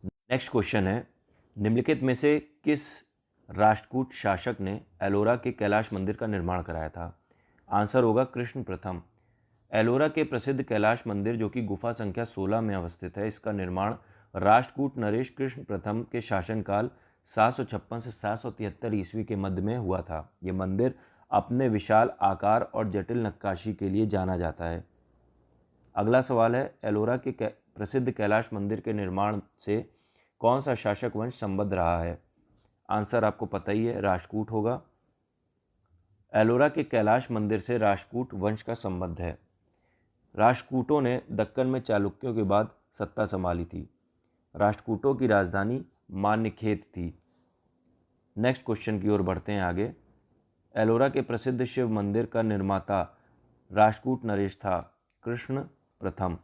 [SPEAKER 1] नेक्स्ट क्वेश्चन है, निम्नलिखित में से किस राष्ट्रकूट शासक ने एलोरा के कैलाश मंदिर का निर्माण कराया था? आंसर होगा कृष्ण प्रथम। एलोरा के प्रसिद्ध कैलाश मंदिर जो कि गुफा संख्या 16 में अवस्थित है, इसका निर्माण राष्ट्रकूट नरेश कृष्ण प्रथम के शासनकाल 756 से 773 ईस्वी के मध्य में हुआ था। यह मंदिर अपने विशाल आकार और जटिल नक्काशी के लिए जाना जाता है। अगला सवाल है, एलोरा के प्रसिद्ध कैलाश मंदिर के निर्माण से कौन सा शासक वंश संबद्ध रहा है? आंसर आपको पता ही है, राष्ट्रकूट होगा। एलोरा के कैलाश मंदिर से राष्ट्रकूट वंश का संबंध है। राष्ट्रकूटों ने दक्कन में चालुक्यों के बाद सत्ता संभाली थी। राष्ट्रकूटों की राजधानी मान्यखेत थी। नेक्स्ट क्वेश्चन की ओर बढ़ते हैं आगे। एलोरा के प्रसिद्ध शिव मंदिर का निर्माता राष्ट्रकूट नरेश था कृष्ण प्रथम।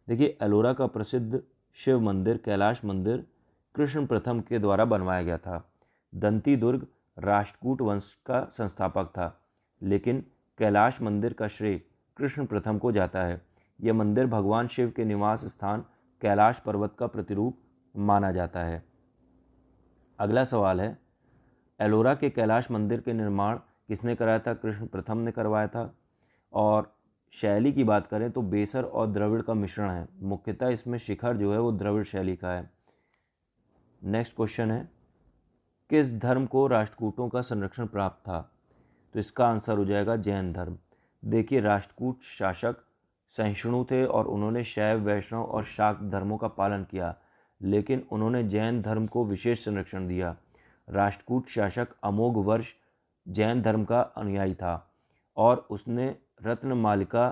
[SPEAKER 1] देखिए, एलोरा का प्रसिद्ध शिव मंदिर कैलाश मंदिर कृष्ण प्रथम के द्वारा बनवाया गया था। दंती दुर्ग राष्ट्रकूट वंश का संस्थापक था, लेकिन कैलाश मंदिर का श्रेय कृष्ण प्रथम को जाता है। यह मंदिर भगवान शिव के निवास स्थान कैलाश पर्वत का प्रतिरूप माना जाता है। अगला सवाल है, एलोरा के कैलाश मंदिर के निर्माण किसने कराया था? कृष्ण प्रथम ने करवाया था। और शैली की बात करें तो बेसर और द्रविड़ का मिश्रण है। मुख्यतः इसमें शिखर जो है वो द्रविड़ शैली का है। नेक्स्ट क्वेश्चन है, किस धर्म को राष्ट्रकूटों का संरक्षण प्राप्त था? तो इसका आंसर हो जाएगा जैन धर्म। देखिए, राष्ट्रकूट शासक सहिष्णु थे और उन्होंने शैव, वैष्णव और शाक्त धर्मों का पालन किया, लेकिन उन्होंने जैन धर्म को विशेष संरक्षण दिया। राष्ट्रकूट शासक अमोघ वर्ष जैन धर्म का अनुयायी था और उसने रत्नमालिका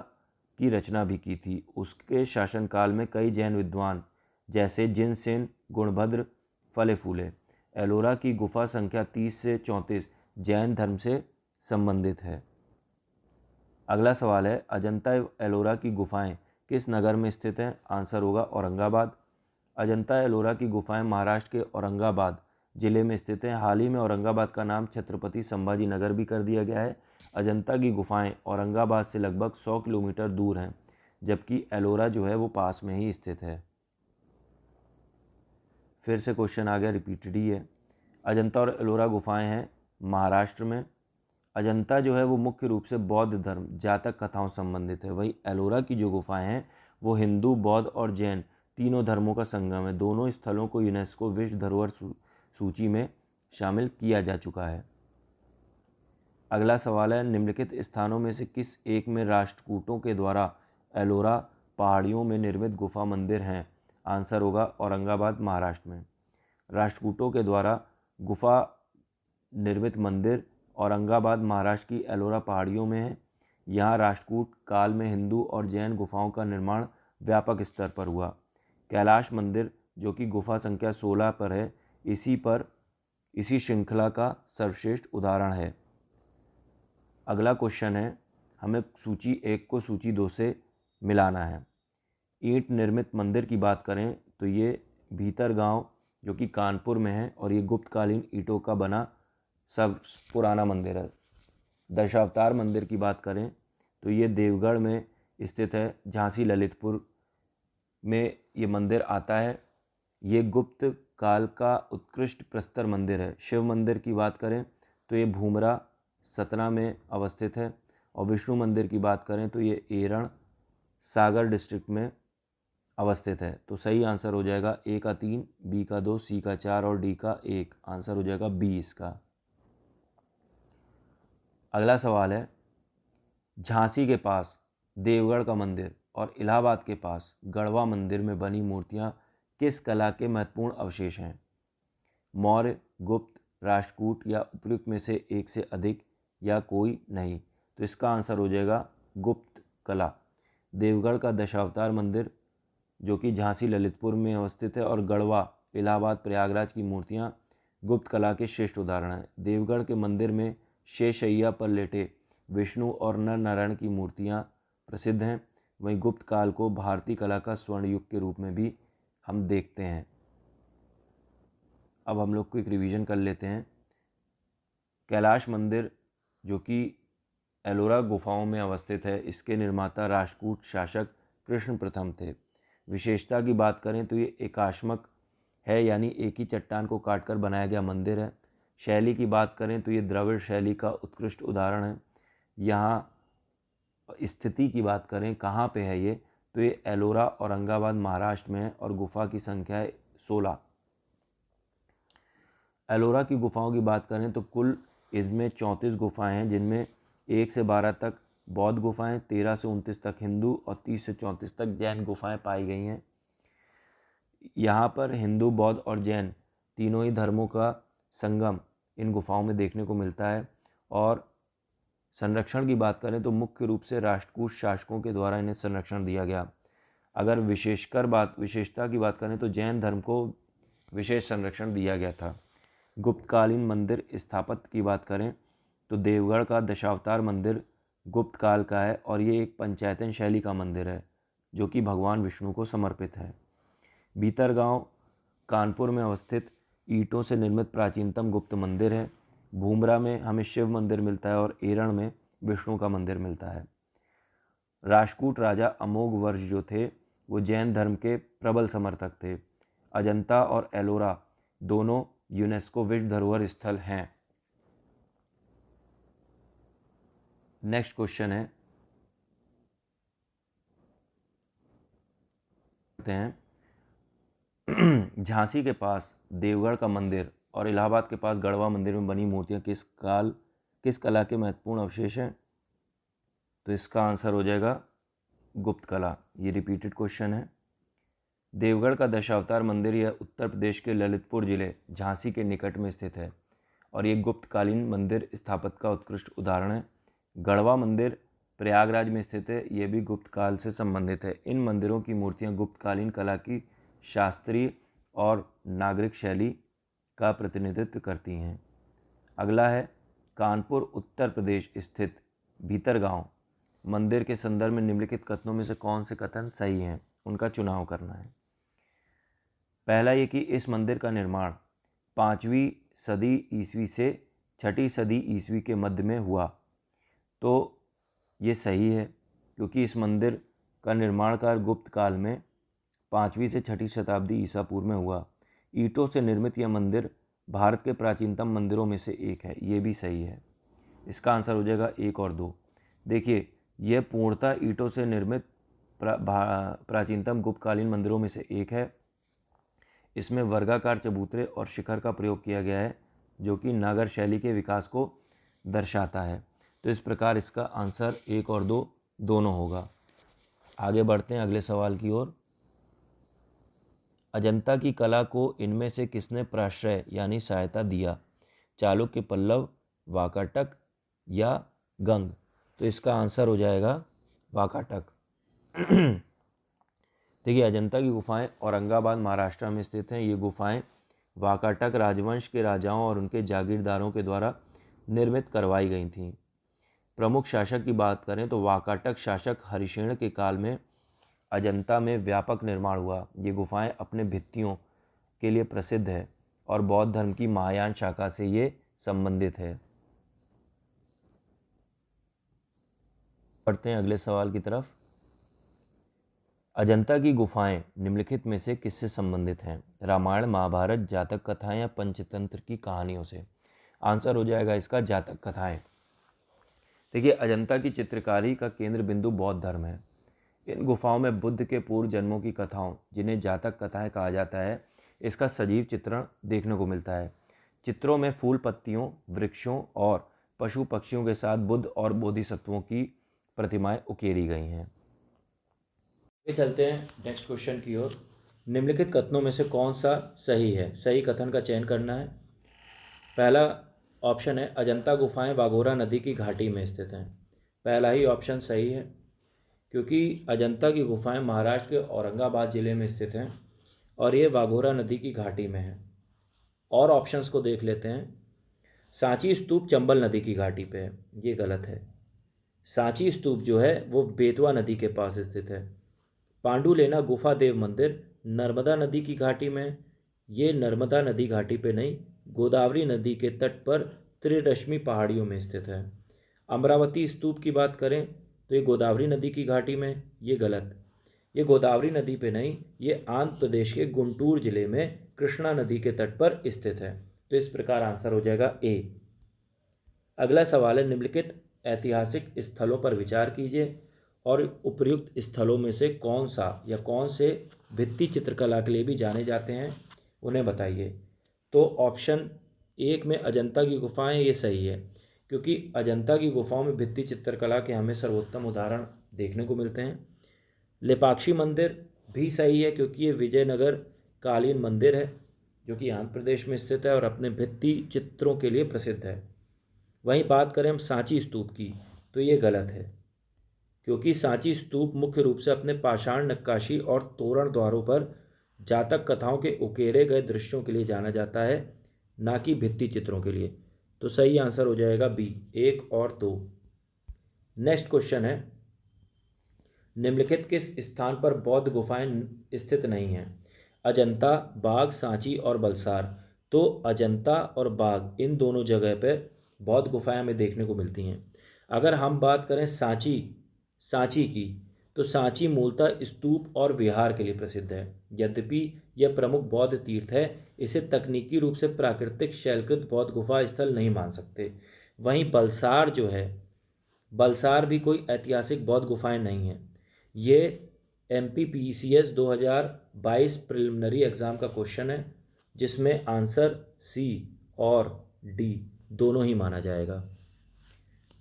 [SPEAKER 1] की रचना भी की थी। उसके शासनकाल में कई जैन विद्वान जैसे जिनसेन, गुणभद्र फले फूले। एलोरा की गुफा संख्या 30 से 34 जैन धर्म से संबंधित है। अगला सवाल है, अजंता एलोरा की गुफाएं किस नगर में स्थित हैं? आंसर होगा औरंगाबाद। अजंता एलोरा की गुफाएं महाराष्ट्र के औरंगाबाद जिले में स्थित हैं। हाल ही में औरंगाबाद का नाम छत्रपति संभाजी नगर भी कर दिया गया है। अजंता की गुफाएं औरंगाबाद से लगभग 100 किलोमीटर दूर हैं, जबकि एलोरा जो है वो पास में ही स्थित है। फिर से क्वेश्चन आ गया, रिपीटेड ही है। अजंता और एलोरा गुफाएं हैं महाराष्ट्र में। अजंता जो है वो मुख्य रूप से बौद्ध धर्म, जातक कथाओं से संबंधित है। वहीं एलोरा की जो गुफाएं हैं वो हिंदू, बौद्ध और जैन तीनों धर्मों का संगम है। दोनों स्थलों को यूनेस्को विश्व धरोहर सूची में शामिल किया जा चुका है। अगला सवाल है, निम्नलिखित स्थानों में से किस एक में राष्ट्रकूटों के द्वारा एलोरा पहाड़ियों में निर्मित गुफा मंदिर हैं? आंसर होगा औरंगाबाद महाराष्ट्र में। राष्ट्रकूटों के द्वारा गुफा निर्मित मंदिर औरंगाबाद महाराष्ट्र की एलोरा पहाड़ियों में है। यहाँ राष्ट्रकूट काल में हिंदू और जैन गुफाओं का निर्माण व्यापक स्तर पर हुआ। कैलाश मंदिर जो कि गुफा संख्या 16 पर है, इसी श्रृंखला का सर्वश्रेष्ठ उदाहरण है। अगला क्वेश्चन है, हमें सूची 1 को सूची 2 से मिलाना है। ईंट निर्मित मंदिर की बात करें तो ये भीतरगांव जो कि कानपुर में है, और ये गुप्तकालीन ईंटों का बना सब पुराना मंदिर है। दशावतार मंदिर की बात करें तो ये देवगढ़ में स्थित है, झांसी ललितपुर में ये मंदिर आता है। ये गुप्त काल का उत्कृष्ट प्रस्तर मंदिर है। शिव मंदिर की बात करें तो ये भूमरा सतना में अवस्थित है, और विष्णु मंदिर की बात करें तो ये एरण सागर डिस्ट्रिक्ट में अवस्थित है। तो सही आंसर हो जाएगा ए का 3, बी का 2, सी का 4 और डी का 1। आंसर हो जाएगा बी इसका। अगला सवाल है, झांसी के पास देवगढ़ का मंदिर और इलाहाबाद के पास गढ़वा मंदिर में बनी मूर्तियां किस कला के महत्वपूर्ण अवशेष हैं? मौर्य, गुप्त, राष्ट्रकूट या उपयुक्त में से एक से अधिक या कोई नहीं? तो इसका आंसर हो जाएगा गुप्त कला। देवगढ़ का दशावतार मंदिर जो कि झांसी ललितपुर में अवस्थित है, और गढ़वा इलाहाबाद प्रयागराज की मूर्तियां गुप्त कला के श्रेष्ठ उदाहरण हैं। देवगढ़ के मंदिर में शेषैया पर लेटे विष्णु और नर नारायण की मूर्तियां प्रसिद्ध हैं। वहीं गुप्त काल को भारतीय कला का स्वर्ण युग के रूप में भी हम देखते हैं। अब हम लोग को एक रिवीजन कर लेते हैं। कैलाश मंदिर जो कि एलोरा गुफाओं में अवस्थित है, इसके निर्माता राष्ट्रकूट शासक कृष्ण प्रथम थे। विशेषता की बात करें तो ये एकाश्मक है, यानी एक ही चट्टान को काटकर बनाया गया मंदिर है। शैली की बात करें तो ये द्रविड़ शैली का उत्कृष्ट उदाहरण है। यहाँ स्थिति की बात करें कहाँ पे है ये, तो ये एलोरा औरंगाबाद महाराष्ट्र में है, और गुफा की संख्या है 16। एलोरा की गुफाओं की बात करें तो कुल इसमें 34 गुफाएं हैं, जिनमें 1 से 12 तक बौद्ध गुफाएं, 13 से 29 तक हिंदू और 30 से 34 तक जैन गुफाएं पाई गई हैं। यहाँ पर हिंदू, बौद्ध और जैन तीनों ही धर्मों का संगम इन गुफाओं में देखने को मिलता है। और संरक्षण की बात करें तो मुख्य रूप से राष्ट्रकूट शासकों के द्वारा इन्हें संरक्षण दिया गया। अगर विशेषता की बात करें तो जैन धर्म को विशेष संरक्षण दिया गया था। गुप्तकालीन मंदिर स्थापत्य की बात करें तो देवगढ़ का दशावतार मंदिर गुप्त काल का है, और ये एक पंचायतन शैली का मंदिर है जो कि भगवान विष्णु को समर्पित है। भीतरगांव कानपुर में अवस्थित ईंटों से निर्मित प्राचीनतम गुप्त मंदिर है। भूमरा में हमें शिव मंदिर मिलता है, और एरण में विष्णु का मंदिर मिलता है। राष्ट्रकूट राजा अमोघ वर्ष जो थे वो जैन धर्म के प्रबल समर्थक थे। अजंता और एलोरा दोनों यूनेस्को विश्व धरोहर स्थल हैं। नेक्स्ट क्वेश्चन है, झांसी के पास देवगढ़ का मंदिर और इलाहाबाद के पास गढ़वा मंदिर में बनी मूर्तियां किस कला के महत्वपूर्ण अवशेष हैं? तो इसका आंसर हो जाएगा गुप्त कला। ये रिपीटेड क्वेश्चन है। देवगढ़ का दशावतार मंदिर यह उत्तर प्रदेश के ललितपुर जिले झांसी के निकट में स्थित है, और ये गुप्तकालीन मंदिर स्थापत्य का उत्कृष्ट उदाहरण है। गढ़वा मंदिर प्रयागराज में स्थित है, ये भी गुप्त काल से संबंधित है। इन मंदिरों की मूर्तियां गुप्तकालीन कला की शास्त्रीय और नागरिक शैली का प्रतिनिधित्व करती हैं। अगला है, कानपुर उत्तर प्रदेश स्थित भीतरगांव मंदिर के संदर्भ में निम्नलिखित कथनों में से कौन से कथन सही हैं? उनका चुनाव करना है। पहला ये कि इस मंदिर का निर्माण 5वीं सदी ईस्वी से 6ठी सदी ईस्वी के मध्य में हुआ। तो ये सही है, क्योंकि इस मंदिर का निर्माण कार्य गुप्त काल में 5वीं से 6ठी शताब्दी ईसा पूर्व में हुआ। ईंटों से निर्मित यह मंदिर भारत के प्राचीनतम मंदिरों में से एक है। ये भी सही है। इसका आंसर हो जाएगा 1 और 2। देखिए, यह पूर्णतः ईंटों से निर्मित प्राचीनतम गुप्तकालीन मंदिरों में से एक है। इसमें वर्गाकार चबूतरे और शिखर का प्रयोग किया गया है, जो कि नागर शैली के विकास को दर्शाता है। तो इस प्रकार इसका आंसर 1 और 2 दोनों होगा। आगे बढ़ते हैं अगले सवाल की ओर। अजंता की कला को इनमें से किसने प्राश्रय यानी सहायता दिया? चालुक्य, पल्लव, वाकाटक या गंग? तो इसका आंसर हो जाएगा वाकाटक। देखिए, अजंता की गुफाएं औरंगाबाद महाराष्ट्र में स्थित हैं। ये गुफाएं वाकाटक राजवंश के राजाओं और उनके जागीरदारों के द्वारा निर्मित करवाई गई थीं। प्रमुख शासक की बात करें तो वाकाटक शासक हरिशेन के काल में अजंता में व्यापक निर्माण हुआ। ये गुफाएं अपने भित्तियों के लिए प्रसिद्ध है और बौद्ध धर्म की महायान शाखा से ये संबंधित है। पढ़ते हैं अगले सवाल की तरफ। अजंता की गुफाएं निम्नलिखित में से किससे संबंधित हैं? रामायण, महाभारत, जातक कथाएं या पंचतंत्र की कहानियों से? आंसर हो जाएगा इसका जातक कथाएं। देखिए, अजंता की चित्रकारी का केंद्र बिंदु बौद्ध धर्म है। इन गुफाओं में बुद्ध के पूर्व जन्मों की कथाओं, जिन्हें जातक कथाएं कहा जाता है, इसका सजीव चित्रण देखने को मिलता है। चित्रों में फूल पत्तियों, वृक्षों और पशु पक्षियों के साथ बुद्ध और बोधिसत्वों की प्रतिमाएं उकेरी गई हैं। आगे चलते हैं नेक्स्ट क्वेश्चन की ओर। निम्नलिखित कथनों में से कौन सा सही है? सही कथन का चयन करना है। पहला ऑप्शन है अजंता गुफाएं वाघोरा नदी की घाटी में स्थित हैं। पहला ही ऑप्शन सही है, क्योंकि अजंता की गुफाएं महाराष्ट्र के औरंगाबाद ज़िले में स्थित हैं और ये वाघोरा नदी की घाटी में है। और ऑप्शंस को देख लेते हैं। सांची स्तूप चंबल नदी की घाटी पे है, ये गलत है। सांची स्तूप जो है वो बेतवा नदी के पास स्थित है। पांडुलेना गुफा देव मंदिर नर्मदा नदी की घाटी में, ये नर्मदा नदी घाटी पे नहीं, गोदावरी नदी के तट पर त्रिरश्मि पहाड़ियों में स्थित है। अमरावती स्तूप की बात करें तो ये गोदावरी नदी की घाटी में, ये गलत। ये गोदावरी नदी पे नहीं, ये आंध्र प्रदेश के गुंटूर जिले में कृष्णा नदी के तट पर स्थित है। तो इस प्रकार आंसर हो जाएगा ए। अगला सवाल है निम्नलिखित ऐतिहासिक स्थलों पर विचार कीजिए और उपर्युक्त स्थलों में से कौन सा या कौन से भित्ति चित्रकला के लिए भी जाने जाते हैं, उन्हें बताइए। तो ऑप्शन एक में अजंता की गुफाएं, ये सही है, क्योंकि अजंता की गुफाओं में भित्ति चित्रकला के हमें सर्वोत्तम उदाहरण देखने को मिलते हैं। लेपाक्षी मंदिर भी सही है, क्योंकि ये विजयनगर कालीन मंदिर है जो कि आंध्र प्रदेश में स्थित है और अपने भित्ति चित्रों के लिए प्रसिद्ध है। वहीं बात करें हम सांची स्तूप की, तो ये गलत है, क्योंकि सांची स्तूप मुख्य रूप से अपने पाषाण नक्काशी और तोरण द्वारों पर जातक कथाओं के उकेरे गए दृश्यों के लिए जाना जाता है, ना कि भित्ति चित्रों के लिए। तो सही आंसर हो जाएगा बी, 1 और 2। नेक्स्ट क्वेश्चन है निम्नलिखित किस स्थान पर बौद्ध गुफाएं स्थित नहीं हैं? अजंता, बाघ, सांची और बलसार। तो अजंता और बाघ इन दोनों जगह पर बौद्ध गुफाएं हमें देखने को मिलती हैं। अगर हम बात करें सांची की, तो सांची मूलतः स्तूप और विहार के लिए प्रसिद्ध है। यद्यपि यह प्रमुख बौद्ध तीर्थ है, इसे तकनीकी रूप से प्राकृतिक शैलकृत बौद्ध गुफा स्थल नहीं मान सकते। वहीं बलसार जो है, बलसार भी कोई ऐतिहासिक बौद्ध गुफाएं नहीं है। ये MPPCS 2022 प्रिलिमिनरी एग्ज़ाम का क्वेश्चन है, जिसमें आंसर सी और डी दोनों ही माना जाएगा।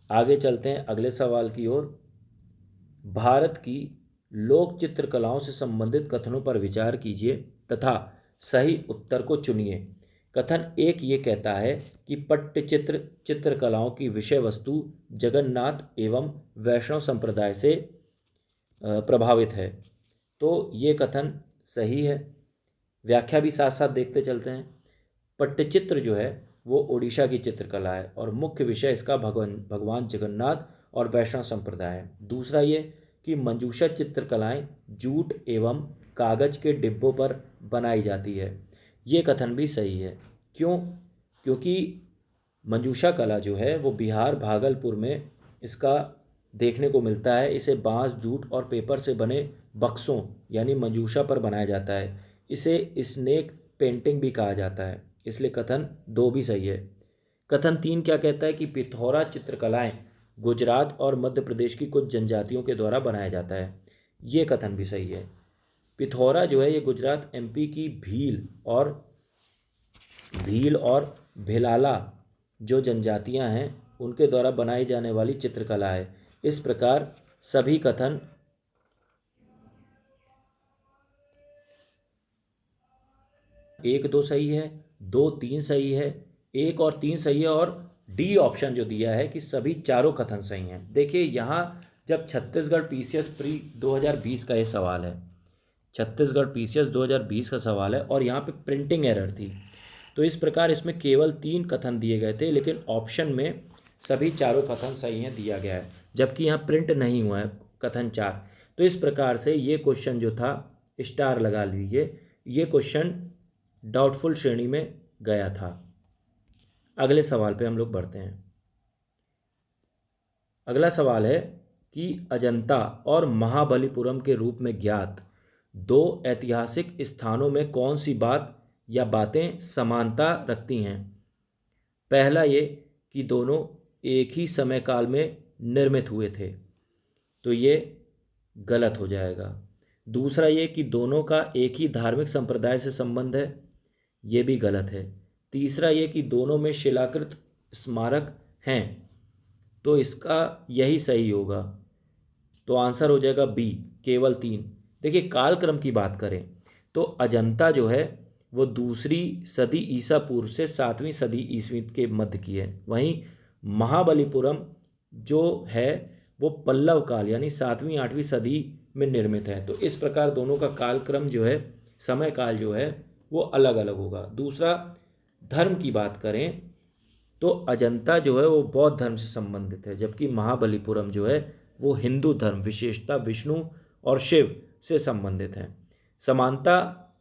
[SPEAKER 1] आगे चलते हैं अगले सवाल की ओर। भारत की लोक चित्रकलाओं से संबंधित कथनों पर विचार कीजिए तथा सही उत्तर को चुनिए। कथन एक ये कहता है कि पट्टचित्र चित्रकलाओं की विषय वस्तु जगन्नाथ एवं वैष्णव संप्रदाय से प्रभावित है। तो ये कथन सही है। व्याख्या भी साथ साथ देखते चलते हैं। पट्टचित्र जो है वो ओडिशा की चित्रकला है और मुख्य विषय इसका भगवान जगन्नाथ और वैष्णव संप्रदाय है। दूसरा ये कि मंजूषा चित्रकलाएं जूट एवं कागज के डिब्बों पर बनाई जाती है। ये कथन भी सही है। क्यों? क्योंकि मंजूषा कला जो है वो बिहार भागलपुर में इसका देखने को मिलता है। इसे बांस, जूट और पेपर से बने बक्सों यानी मंजूषा पर बनाया जाता है। इसे स्नेक पेंटिंग भी कहा जाता है, इसलिए कथन 2 भी सही है। कथन 3 क्या कहता है कि पिथौरा चित्रकलाएं गुजरात और मध्य प्रदेश की कुछ जनजातियों के द्वारा बनाया जाता है। ये कथन भी सही है। पिथौरा जो है ये गुजरात MP की भील और भिलाला जो जनजातियां हैं उनके द्वारा बनाई जाने वाली चित्रकला है। इस प्रकार सभी कथन 1, 2 सही है, 2, 3 सही है, 1 और 3 सही है और डी ऑप्शन जो दिया है कि सभी चारों कथन सही हैं। देखिए यहाँ जब छत्तीसगढ़ PCS प्री 2020 का ये सवाल है, छत्तीसगढ़ PCS 2020 का सवाल है और यहाँ पे प्रिंटिंग एरर थी, तो इस प्रकार इसमें केवल 3 कथन दिए गए थे, लेकिन ऑप्शन में सभी चारों कथन सही हैं दिया गया है, जबकि यहाँ प्रिंट नहीं हुआ है कथन 4।
[SPEAKER 2] तो इस प्रकार से ये क्वेश्चन जो था, स्टार लगा लीजिए, ये क्वेश्चन डाउटफुल श्रेणी में गया था। अगले सवाल पे हम लोग बढ़ते हैं। अगला सवाल है कि अजंता और महाबलीपुरम के रूप में ज्ञात दो ऐतिहासिक स्थानों में कौन सी बात या बातें समानता रखती हैं। पहला ये कि दोनों एक ही समय काल में निर्मित हुए थे, तो ये गलत हो जाएगा। दूसरा ये कि दोनों का एक ही धार्मिक संप्रदाय से संबंध है, ये भी गलत है। तीसरा ये कि दोनों में शिलाकृत स्मारक हैं, तो इसका यही सही होगा। तो आंसर हो जाएगा बी, केवल 3। देखिए, कालक्रम की बात करें तो अजंता जो है वो 2री सदी ईसा पूर्व से 7वीं सदी ईस्वी के मध्य की है। वहीं महाबलीपुरम जो है वो पल्लव काल यानी 7वीं 8वीं सदी में निर्मित है। तो इस प्रकार दोनों का कालक्रम जो है, समय काल जो है वो अलग अलग होगा। दूसरा, धर्म की बात करें तो अजंता जो है वो बौद्ध धर्म से संबंधित है, जबकि महाबलीपुरम जो है वो हिंदू धर्म, विशेषता विष्णु और शिव से संबंधित है। समानता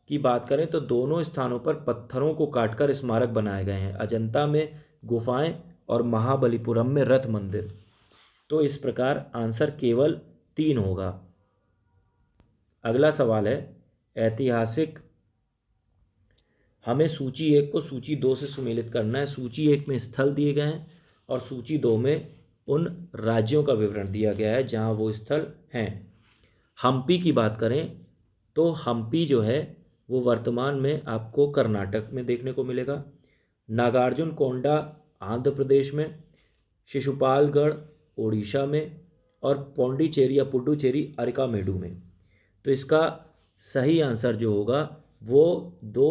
[SPEAKER 2] की बात करें तो दोनों स्थानों पर पत्थरों को काटकर स्मारक बनाए गए हैं, अजंता में गुफाएं और महाबलीपुरम में रथ मंदिर। तो इस प्रकार आंसर केवल 3 होगा। अगला सवाल है ऐतिहासिक। हमें सूची 1 को सूची 2 से सुमेलित करना है। सूची 1 में स्थल दिए गए हैं और सूची 2 में उन राज्यों का विवरण दिया गया है जहां वो स्थल हैं। हम्पी की बात करें तो हम्पी जो है वो वर्तमान में आपको कर्नाटक में देखने को मिलेगा, नागार्जुन कोंडा आंध्र प्रदेश में, शिशुपालगढ़ ओडिशा में और पौंडीचेरी या पुडुचेरी अरिकामेडू में। तो इसका सही आंसर जो होगा वो 2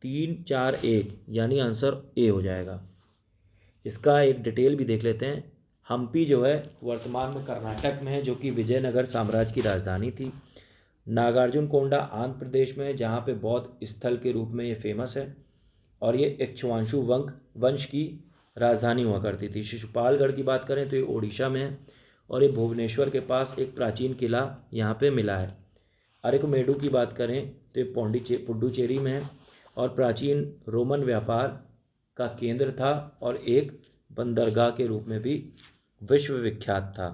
[SPEAKER 2] 3 4 1 यानी आंसर ए हो जाएगा। इसका एक डिटेल भी देख लेते हैं। हम्पी जो है वर्तमान में कर्नाटक में है, जो कि विजयनगर साम्राज्य की राजधानी थी। नागार्जुन कोंडा आंध्र प्रदेश में है, जहाँ पे बौद्ध स्थल के रूप में ये फेमस है और ये इक्ष्वाकु वंश की राजधानी हुआ करती थी। शिशुपालगढ़ की बात करें तो ये ओडिशा में है और ये भुवनेश्वर के पास एक प्राचीन किला यहाँ पे मिला है। अरिकमेडु की बात करें तो ये पुडुचेरी में है और प्राचीन रोमन व्यापार का केंद्र था और एक बंदरगाह के रूप में भी विश्व विख्यात था।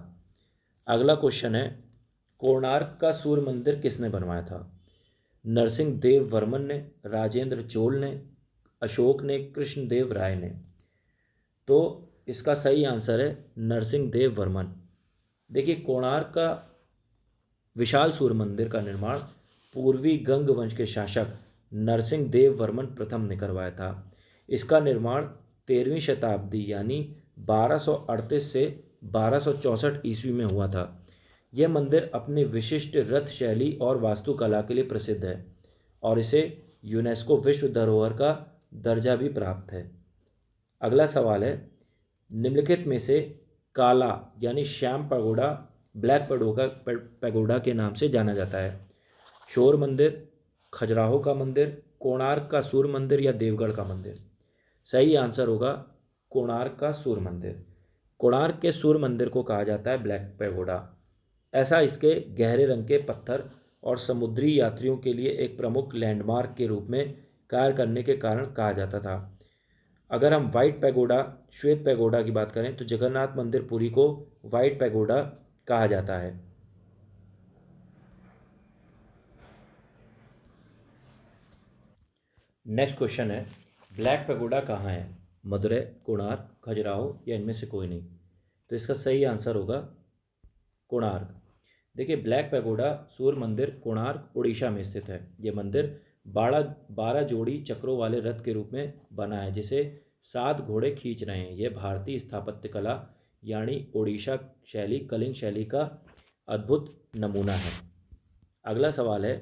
[SPEAKER 2] अगला क्वेश्चन है कोणार्क का सूर्य मंदिर किसने बनवाया था। नरसिंह देव वर्मन ने, राजेंद्र चोल ने, अशोक ने, कृष्णदेव राय ने। तो इसका सही आंसर है नरसिंह देव वर्मन। देखिए, कोणार्क का विशाल सूर्य मंदिर का निर्माण पूर्वी गंग वंश के शासक नरसिंह देव वर्मन प्रथम ने करवाया था। इसका निर्माण 13वीं शताब्दी यानी 1238 से 1264 ईस्वी में हुआ था। यह मंदिर अपनी विशिष्ट रथ शैली और वास्तुकला के लिए प्रसिद्ध है और इसे यूनेस्को विश्व धरोहर का दर्जा भी प्राप्त है। अगला सवाल है निम्नलिखित में से काला यानी श्याम पैगोडा ब्लैक पैगोडा के नाम से जाना जाता है। शोर मंदिर, खजुराहो का मंदिर, कोणार्क का सूर्य मंदिर या देवगढ़ का मंदिर। सही आंसर होगा कोणार्क का सूर्य मंदिर। कोणार्क के सूर्य मंदिर को कहा जाता है ब्लैक पैगोडा। ऐसा इसके गहरे रंग के पत्थर और समुद्री यात्रियों के लिए एक प्रमुख लैंडमार्क के रूप में कार्य करने के कारण कहा जाता था। अगर हम वाइट पैगोडा, श्वेत पैगोडा की बात करें तो जगन्नाथ मंदिर पुरी को वाइट पैगोडा कहा जाता है। नेक्स्ट क्वेश्चन है ब्लैक पैगोडा कहाँ है। मदुरै, कोणार्क, खजुराहो या इनमें से कोई नहीं। तो इसका सही आंसर होगा कोणार्क। देखिए, ब्लैक पैगोडा सूर्य मंदिर कोणार्क उड़ीसा में स्थित है। ये मंदिर 12 जोड़ी चक्रों वाले रथ के रूप में बना है, जिसे 7 घोड़े खींच रहे हैं। यह भारतीय स्थापत्य कला यानी ओडिशा शैली, कलिंग शैली का अद्भुत नमूना है। अगला सवाल है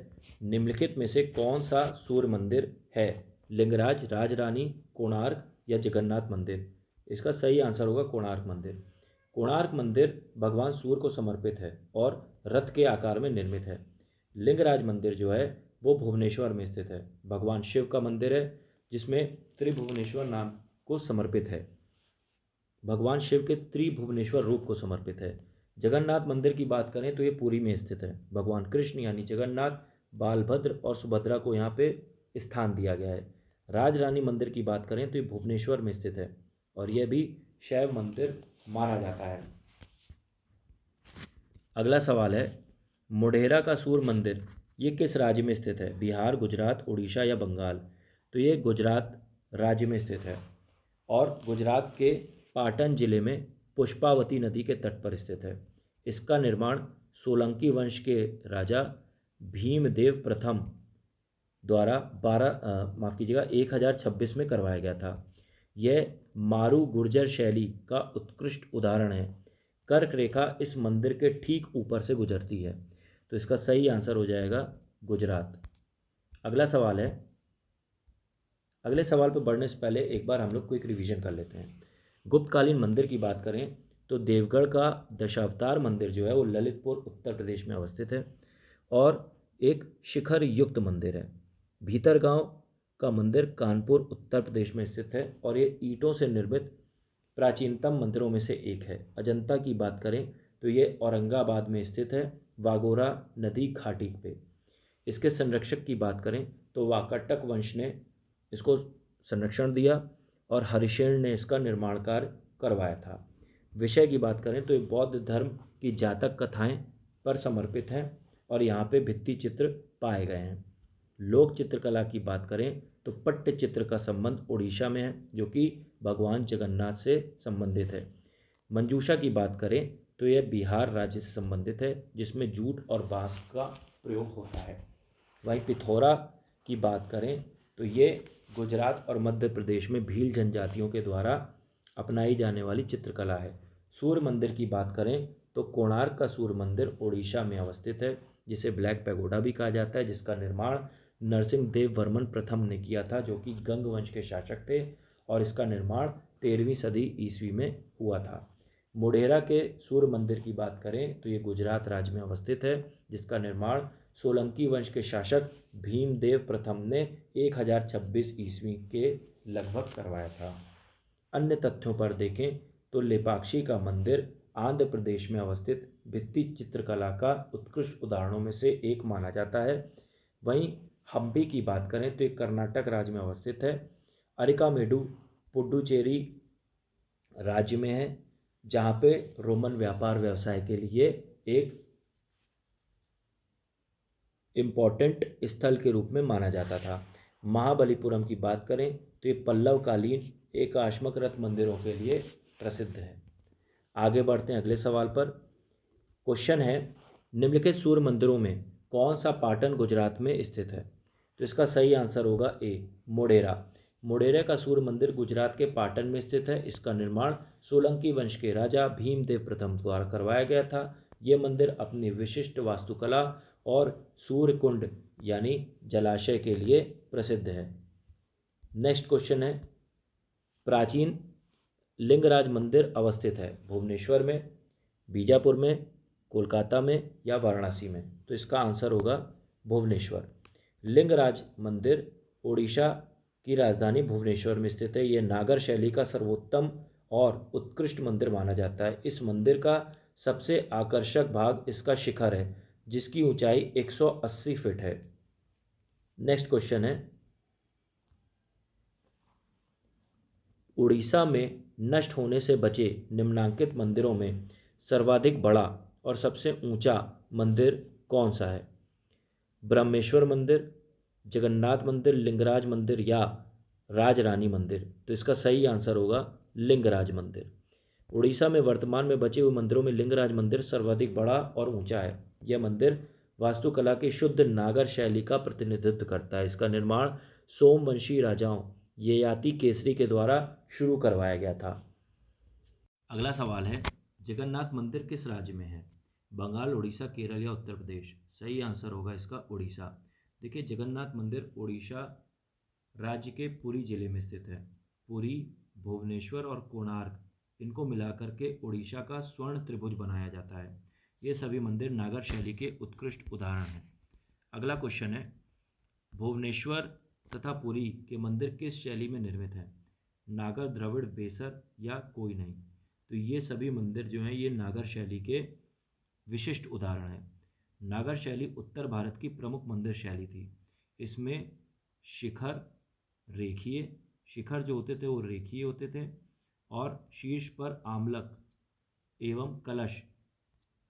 [SPEAKER 2] निम्नलिखित में से कौन सा सूर्य मंदिर है। लिंगराज, राजरानी, कोणार्क या जगन्नाथ मंदिर। इसका सही आंसर होगा कोणार्क मंदिर। कोणार्क मंदिर भगवान सूर्य को समर्पित है और रथ के आकार में निर्मित है। लिंगराज मंदिर जो है वो भुवनेश्वर में स्थित है। भगवान शिव का मंदिर है जिसमें त्रिभुवनेश्वर नाम को समर्पित है। भगवान शिव के त्रिभुवनेश्वर रूप को समर्पित है। जगन्नाथ मंदिर की बात करें तो ये पुरी में स्थित है। भगवान कृष्ण यानी जगन्नाथ, बालभद्र और सुभद्रा को यहाँ पे स्थान दिया गया है। राजरानी मंदिर की बात करें तो ये भुवनेश्वर में स्थित है और यह भी शैव मंदिर माना जाता है। अगला सवाल है, मोढेरा का सूर्य मंदिर ये किस राज्य में स्थित है? बिहार, गुजरात, उड़ीसा या बंगाल? तो ये गुजरात राज्य में स्थित है और गुजरात के पाटन जिले में पुष्पावती नदी के तट पर स्थित है। इसका निर्माण सोलंकी वंश के राजा भीमदेव प्रथम द्वारा 1026 में करवाया गया था। यह मारू गुर्जर शैली का उत्कृष्ट उदाहरण है। कर्क रेखा इस मंदिर के ठीक ऊपर से गुजरती है, तो इसका सही आंसर हो जाएगा गुजरात। अगला सवाल है, अगले सवाल पर बढ़ने से पहले एक बार हम लोग क्विक रिवीजन कर लेते हैं। गुप्तकालीन मंदिर की बात करें तो देवगढ़ का दशावतार मंदिर जो है वो ललितपुर उत्तर प्रदेश में अवस्थित है और एक शिखर युक्त मंदिर है। भीतरगांव का मंदिर कानपुर उत्तर प्रदेश में स्थित है और ये ईंटों से निर्मित प्राचीनतम मंदिरों में से एक है। अजंता की बात करें तो ये औरंगाबाद में स्थित है, वागोरा नदी घाटी पे। इसके संरक्षक की बात करें तो वाकाटक वंश ने इसको संरक्षण दिया और हरिशेन ने इसका निर्माण कार्य करवाया था। विषय की बात करें तो ये बौद्ध धर्म की जातक कथाएं पर समर्पित हैं और यहाँ पे भित्ति चित्र पाए गए हैं। लोक चित्रकला की बात करें तो पट्ट चित्र का संबंध उड़ीसा में है जो कि भगवान जगन्नाथ से संबंधित है। मंजूषा की बात करें तो यह बिहार राज्य से संबंधित है जिसमें जूट और बांस का प्रयोग होता है। वहीं पिथौरा की बात करें तो ये गुजरात और मध्य प्रदेश में भील जनजातियों के द्वारा अपनाई जाने वाली चित्रकला है। सूर्य मंदिर की बात करें तो कोणार्क का सूर्य मंदिर उड़ीसा में अवस्थित है जिसे ब्लैक पैगोडा भी कहा जाता है, जिसका निर्माण नरसिंह देव वर्मन प्रथम ने किया था जो कि गंग वंश के शासक थे और इसका निर्माण 13वीं सदी ईस्वी में हुआ था। मोढेरा के सूर्य मंदिर की बात करें तो ये गुजरात राज्य में अवस्थित है जिसका निर्माण सोलंकी वंश के शासक भीमदेव प्रथम ने 1026 ईस्वी के लगभग करवाया था। अन्य तथ्यों पर देखें तो लेपाक्षी का मंदिर आंध्र प्रदेश में अवस्थित भित्ति चित्रकला का उत्कृष्ट उदाहरणों में से एक माना जाता है। वहीं हम्पी की बात करें तो ये कर्नाटक राज्य में अवस्थित है। अरिकामेडु पुडुचेरी राज्य में है जहाँ पे रोमन व्यापार व्यवसाय के लिए एक इम्पॉर्टेंट स्थल के रूप में माना जाता था। महाबलीपुरम की बात करें तो ये पल्लव कालीन एकाश्मक रथ मंदिरों के लिए प्रसिद्ध है। आगे बढ़ते हैं अगले सवाल पर। क्वेश्चन है, निम्नलिखित सूर्य मंदिरों में कौन सा पाटन गुजरात में स्थित है? तो इसका सही आंसर होगा ए, मोढेरा। मोढेरा का सूर्य मंदिर गुजरात के पाटन में स्थित है। इसका निर्माण सोलंकी वंश के राजा भीमदेव प्रथम द्वारा करवाया गया था। ये मंदिर अपनी विशिष्ट वास्तुकला और सूर्य कुंड यानी जलाशय के लिए प्रसिद्ध है। नेक्स्ट क्वेश्चन है, प्राचीन लिंगराज मंदिर अवस्थित है भुवनेश्वर में, बीजापुर में, कोलकाता में या वाराणसी में? तो इसका आंसर होगा भुवनेश्वर। लिंगराज मंदिर उड़ीसा की राजधानी भुवनेश्वर में स्थित है। यह नागर शैली का सर्वोत्तम और उत्कृष्ट मंदिर माना जाता है। इस मंदिर का सबसे आकर्षक भाग इसका शिखर है जिसकी ऊंचाई 180 फीट है। नेक्स्ट क्वेश्चन है, उड़ीसा में नष्ट होने से बचे निम्नांकित मंदिरों में सर्वाधिक बड़ा और सबसे ऊंचा मंदिर कौन सा है? ब्रह्मेश्वर मंदिर, जगन्नाथ मंदिर, लिंगराज मंदिर या राजरानी मंदिर? तो इसका सही आंसर होगा लिंगराज मंदिर। उड़ीसा में वर्तमान में बचे हुए मंदिरों में लिंगराज मंदिर सर्वाधिक बड़ा और ऊंचा है। यह मंदिर वास्तुकला की शुद्ध नागर शैली का प्रतिनिधित्व करता है। इसका निर्माण सोमवंशी राजाओं ययाति केसरी के द्वारा शुरू करवाया गया था। अगला सवाल है, जगन्नाथ मंदिर किस राज्य में है? बंगाल, उड़ीसा, केरल या उत्तर प्रदेश? सही आंसर होगा इसका उड़ीसा। देखिए, जगन्नाथ मंदिर उड़ीसा राज्य के पुरी जिले में स्थित है। पुरी, भुवनेश्वर और कोणार्क इनको मिलाकर के उड़ीसा का स्वर्ण त्रिभुज बनाया जाता है। ये सभी मंदिर नागर शैली के उत्कृष्ट उदाहरण हैं। अगला क्वेश्चन है, भुवनेश्वर तथा पुरी के मंदिर किस शैली में निर्मित हैं? नागर, द्रविड़, बेसर या कोई नहीं? तो ये सभी मंदिर जो हैं ये नागर शैली के विशिष्ट उदाहरण है। नागर शैली उत्तर भारत की प्रमुख मंदिर शैली थी। इसमें शिखर रेखीय शिखर जो होते थे वो रेखीय होते थे और शीर्ष पर आमलक एवं कलश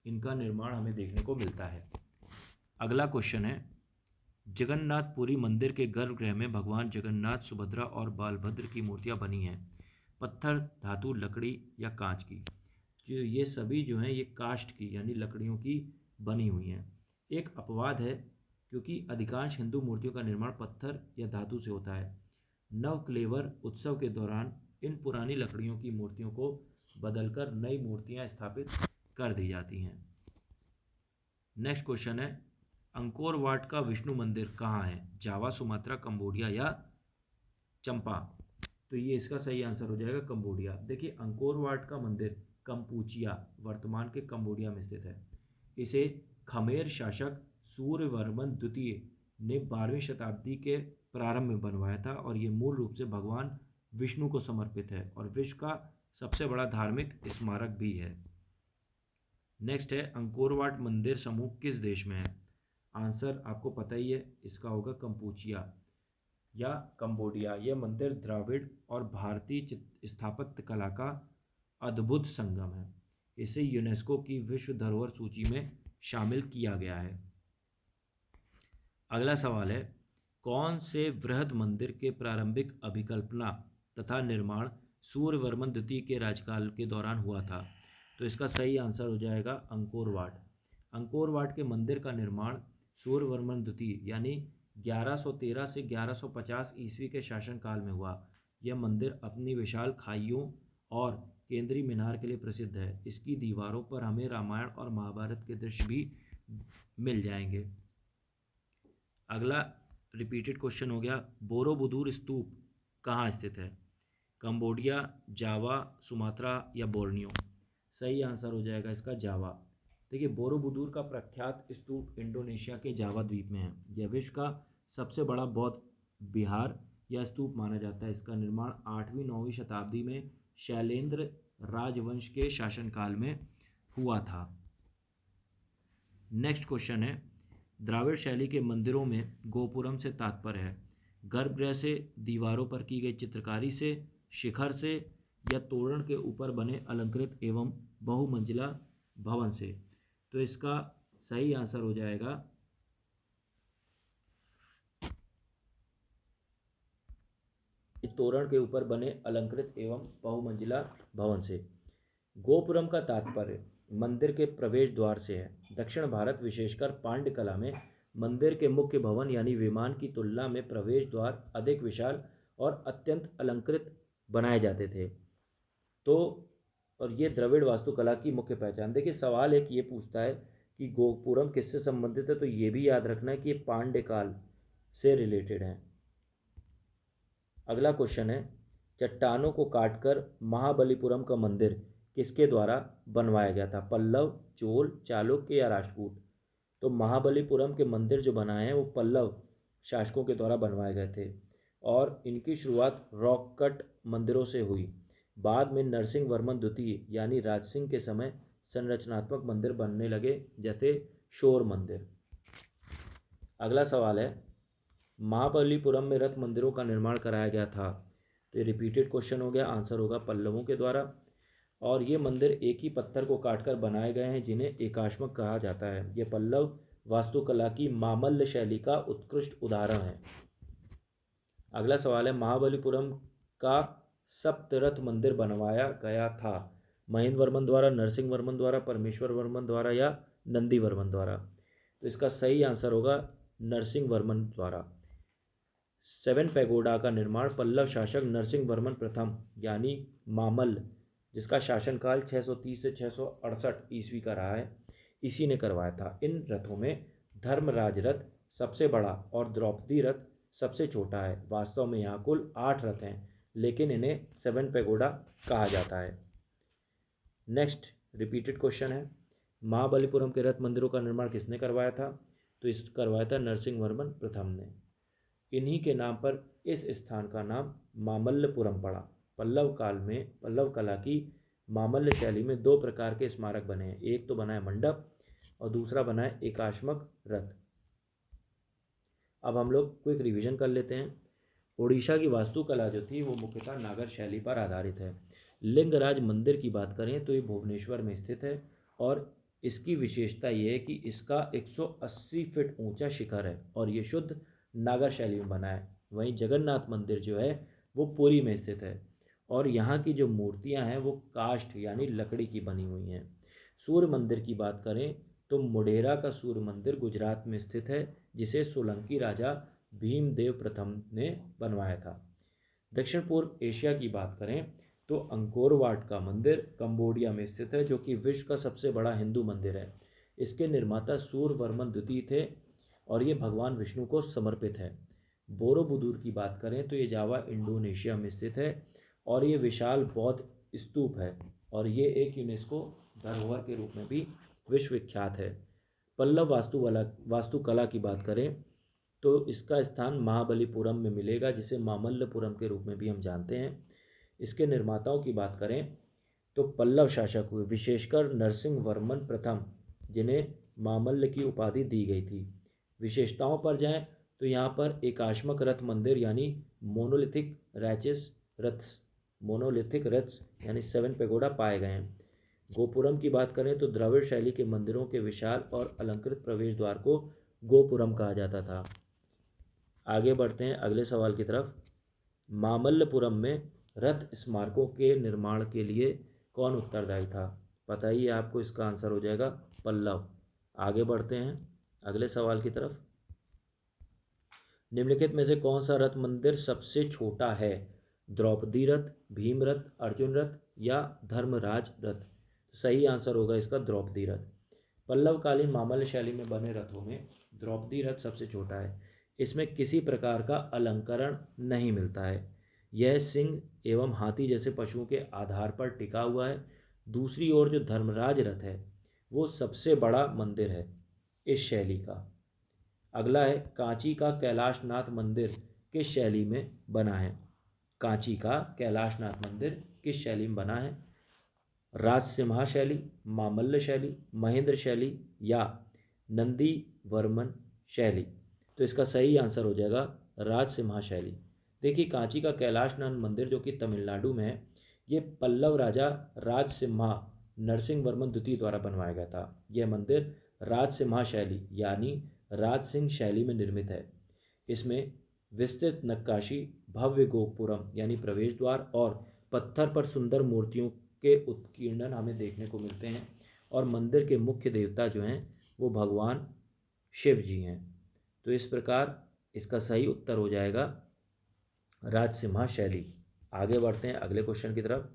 [SPEAKER 2] इनका निर्माण हमें देखने को मिलता है। अगला क्वेश्चन है, जगन्नाथपुरी मंदिर के गर्भगृह में भगवान जगन्नाथ, सुभद्रा और बालभद्र की मूर्तियां बनी हैं। पत्थर, धातु, लकड़ी या कांच की? जो ये सभी जो हैं ये काष्ठ की यानी लकड़ियों की बनी हुई हैं। एक अपवाद है क्योंकि अधिकांश हिंदू मूर्तियों का निर्माण पत्थर या धातु से होता है। नवक्लेवर उत्सव के दौरान इन पुरानी लकड़ियों की मूर्तियों को बदलकर नई मूर्तियां स्थापित कर दी जाती हैं। नेक्स्ट क्वेश्चन है, अंकोर वाट का विष्णु मंदिर कहाँ है? जावा, सुमात्रा, कंबोडिया या चंपा? तो ये इसका सही आंसर हो जाएगा कंबोडिया। देखिए, अंकोर वाट का मंदिर कंपूचिया वर्तमान के कंबोडिया में स्थित है। इसे खमेर शासक सूर्यवर्मन द्वितीय ने 12वीं शताब्दी के प्रारंभ में बनवाया था और ये मूल रूप से भगवान विष्णु को समर्पित है और विश्व का सबसे बड़ा धार्मिक स्मारक भी है। नेक्स्ट है, अंकोर वाट मंदिर समूह किस देश में है? आंसर आपको पता ही है, इसका होगा कंपूचिया या कंबोडिया। यह मंदिर द्राविड़ और भारतीय स्थापत्य कला का अद्भुत संगम है। इसे यूनेस्को की विश्व धरोहर सूची में शामिल किया गया है। अगला सवाल है, कौन से वृहद मंदिर के प्रारंभिक अभिकल्पना तथा निर्माण सूर्यवर्मन द्वितीय के राज्यकाल के दौरान हुआ था? तो इसका सही आंसर हो जाएगा अंकोर वाट। अंकोर वाट के मंदिर का निर्माण सूर्यवर्मन द्वितीय यानी 1113 से 1150 ईस्वी के शासनकाल में हुआ। यह मंदिर अपनी विशाल खाइयों और केंद्रीय मीनार के लिए प्रसिद्ध है। इसकी दीवारों पर हमें रामायण और महाभारत के दृश्य भी मिल जाएंगे। अगला रिपीटेड क्वेश्चन हो गया, बोरोबुदुर स्तूप कहाँ स्थित है? कंबोडिया, जावा, सुमात्रा या बोर्नियो? सही आंसर हो जाएगा इसका जावा। देखिए, बोरोबुदुर का प्रख्यात स्तूप इंडोनेशिया के जावा द्वीप में है। यह विश्व का सबसे बड़ा बौद्ध विहार या स्तूप माना जाता है। इसका निर्माण 8वीं-9वीं शताब्दी में शैलेंद्र राजवंश के शासनकाल में हुआ था। नेक्स्ट क्वेश्चन है, द्राविड़ शैली के मंदिरों में गोपुरम से तात्पर्य है? गर्भगृह से, दीवारों पर की गई चित्रकारी से, शिखर से या तोरण के ऊपर बने अलंकृत एवं बहुमंजिला भवन से? तो इसका सही आंसर हो जाएगा तोरण के ऊपर बने अलंकृत एवं बहुमंजिला भवन से। गोपुरम का तात्पर्य मंदिर के प्रवेश द्वार से है। दक्षिण भारत विशेषकर पांड्य कला में मंदिर के मुख्य भवन यानी विमान की तुलना में प्रवेश द्वार अधिक विशाल और अत्यंत अलंकृत बनाए जाते थे। तो और ये द्रविड़ वास्तुकला की मुख्य पहचान। देखिए, सवाल एक ये पूछता है कि गोपुरम किससे संबंधित है, तो ये भी याद रखना है कि ये पांड्य काल से रिलेटेड है। अगला क्वेश्चन है, चट्टानों को काटकर महाबलीपुरम का मंदिर किसके द्वारा बनवाया गया था? पल्लव, चोल, चालुक्य या राष्ट्रकूट? तो महाबलीपुरम के मंदिर जो बनाए हैं वो पल्लव शासकों के द्वारा बनवाए गए थे और इनकी शुरुआत रॉक कट मंदिरों से हुई। बाद में नरसिंह वर्मन द्वितीय यानी राजसिंह के समय संरचनात्मक मंदिर बनने लगे, जैसे शोर मंदिर। अगला सवाल है, महाबलीपुरम में रथ मंदिरों का निर्माण कराया गया था? तो ये रिपीटेड क्वेश्चन हो गया, आंसर होगा पल्लवों के द्वारा। और ये मंदिर एक ही पत्थर को काटकर बनाए गए हैं जिन्हें एकाश्मक कहा जाता है। ये पल्लव वास्तुकला की मामल्ल शैली का उत्कृष्ट उदाहरण है। अगला सवाल है, महाबलीपुरम का सप्तरथ मंदिर बनवाया गया था? महेंद्र वर्मन द्वारा, नरसिंह वर्मन द्वारा, परमेश्वर वर्मन द्वारा या नंदी वर्मन द्वारा? तो इसका सही आंसर होगा नरसिंह वर्मन द्वारा। 7 पैगोडा का निर्माण पल्लव शासक नरसिंह वर्मन प्रथम यानी मामल्ल, जिसका शासनकाल 630 से 668 ईस्वी का रहा है, इसी ने करवाया था। इन रथों में धर्मराज रथ सबसे बड़ा और द्रौपदी रथ सबसे छोटा है। वास्तव में यहाँ कुल 8 रथ हैं, लेकिन इन्हें 7 पैगोडा कहा जाता है। नेक्स्ट रिपीटेड क्वेश्चन है, महाबलीपुरम के रथ मंदिरों का निर्माण किसने करवाया था? तो इस करवाया था नरसिंह वर्मन प्रथम ने। इन्हीं के नाम पर इस स्थान का नाम मामल्लपुरम पड़ा। पल्लव काल में पल्लव कला की मामल्य शैली में 2 प्रकार के स्मारक बने हैं। एक तो बना है मंडप और दूसरा बना है एकाश्मक रथ। अब हम लोग क्विक रिवीजन कर लेते हैं। ओडिशा की वास्तुकला जो थी वो मुख्यतः नागर शैली पर आधारित है। लिंगराज मंदिर की बात करें तो ये भुवनेश्वर में स्थित है और इसकी विशेषता ये है कि इसका 180 फीट ऊंचा शिखर है और ये शुद्ध नागर शैली में बना है। वहीं जगन्नाथ मंदिर जो है वो पुरी में स्थित है और यहाँ की जो मूर्तियाँ हैं वो काष्ठ यानी लकड़ी की बनी हुई हैं। सूर्य मंदिर की बात करें तो मोढेरा का सूर्य मंदिर गुजरात में स्थित है, जिसे सोलंकी राजा भीमदेव प्रथम ने बनवाया था। दक्षिण पूर्व एशिया की बात करें तो अंकोर वाट का मंदिर कंबोडिया में स्थित है, जो कि विश्व का सबसे बड़ा हिंदू मंदिर है। इसके निर्माता सूर्यवर्मन द्वितीय थे और ये भगवान विष्णु को समर्पित है। बोरोबुदुर की बात करें तो ये जावा इंडोनेशिया में स्थित है और ये विशाल बौद्ध स्तूप है और ये एक यूनेस्को धरोहर के रूप में भी विश्व विख्यात है। पल्लव वास्तुकला की बात करें तो इसका स्थान महाबलीपुरम में मिलेगा, जिसे मामल्लपुरम के रूप में भी हम जानते हैं। इसके निर्माताओं की बात करें तो पल्लव शासक हुए, विशेषकर नरसिंह वर्मन प्रथम, जिन्हें मामल्ल की उपाधि दी गई थी। विशेषताओं पर जाएं तो यहाँ पर एकाश्मक रथ मंदिर यानी मोनोलिथिक रैचेस रथ्स मोनोलिथिक रथ्स यानी 7 पेगोडा पाए गए हैं। गोपुरम की बात करें तो द्रविड़ शैली के मंदिरों के विशाल और अलंकृत प्रवेश द्वार को गोपुरम कहा जाता था। आगे बढ़ते हैं अगले सवाल की तरफ। मामल्लपुरम में रथ स्मारकों के निर्माण के लिए कौन उत्तरदायी था? पता ही है आपको, इसका आंसर हो जाएगा पल्लव। आगे बढ़ते हैं अगले सवाल की तरफ। निम्नलिखित में से कौन सा रथ मंदिर सबसे छोटा है? द्रौपदी रथ, भीम रथ, अर्जुन रथ या धर्मराज रथ? सही आंसर होगा इसका द्रौपदी रथ। पल्लवकालीन मामल्ल शैली में बने रथों में द्रौपदी रथ सबसे छोटा है। इसमें किसी प्रकार का अलंकरण नहीं मिलता है। यह सिंह एवं हाथी जैसे पशुओं के आधार पर टिका हुआ है। दूसरी ओर जो धर्मराज रथ है वो सबसे बड़ा मंदिर है इस शैली का। अगला है कांची का कैलाशनाथ मंदिर किस शैली में बना है? कांची का कैलाशनाथ मंदिर किस शैली में बना है? राजसिम्हा शैली, मामल्ल शैली, महेंद्र शैली या नंदी वर्मन शैली? तो इसका सही आंसर हो जाएगा राजसिम्हा शैली। देखिए कांची का कैलाशनाथ मंदिर जो कि तमिलनाडु में है, ये पल्लव राजा राजसिम्हा नरसिंह वर्मन द्वितीय द्वारा बनवाया गया था। यह मंदिर राजसिम्हा शैली यानी राज सिंह शैली में निर्मित है। इसमें विस्तृत नक्काशी, भव्य गोपुरम यानी प्रवेश द्वार और पत्थर पर सुंदर मूर्तियों के उत्कीर्णन हमें देखने को मिलते हैं और मंदिर के मुख्य देवता जो हैं वो भगवान शिव जी हैं। तो इस प्रकार इसका सही उत्तर हो जाएगा राजसिम्हा शैली। आगे बढ़ते हैं अगले क्वेश्चन की तरफ।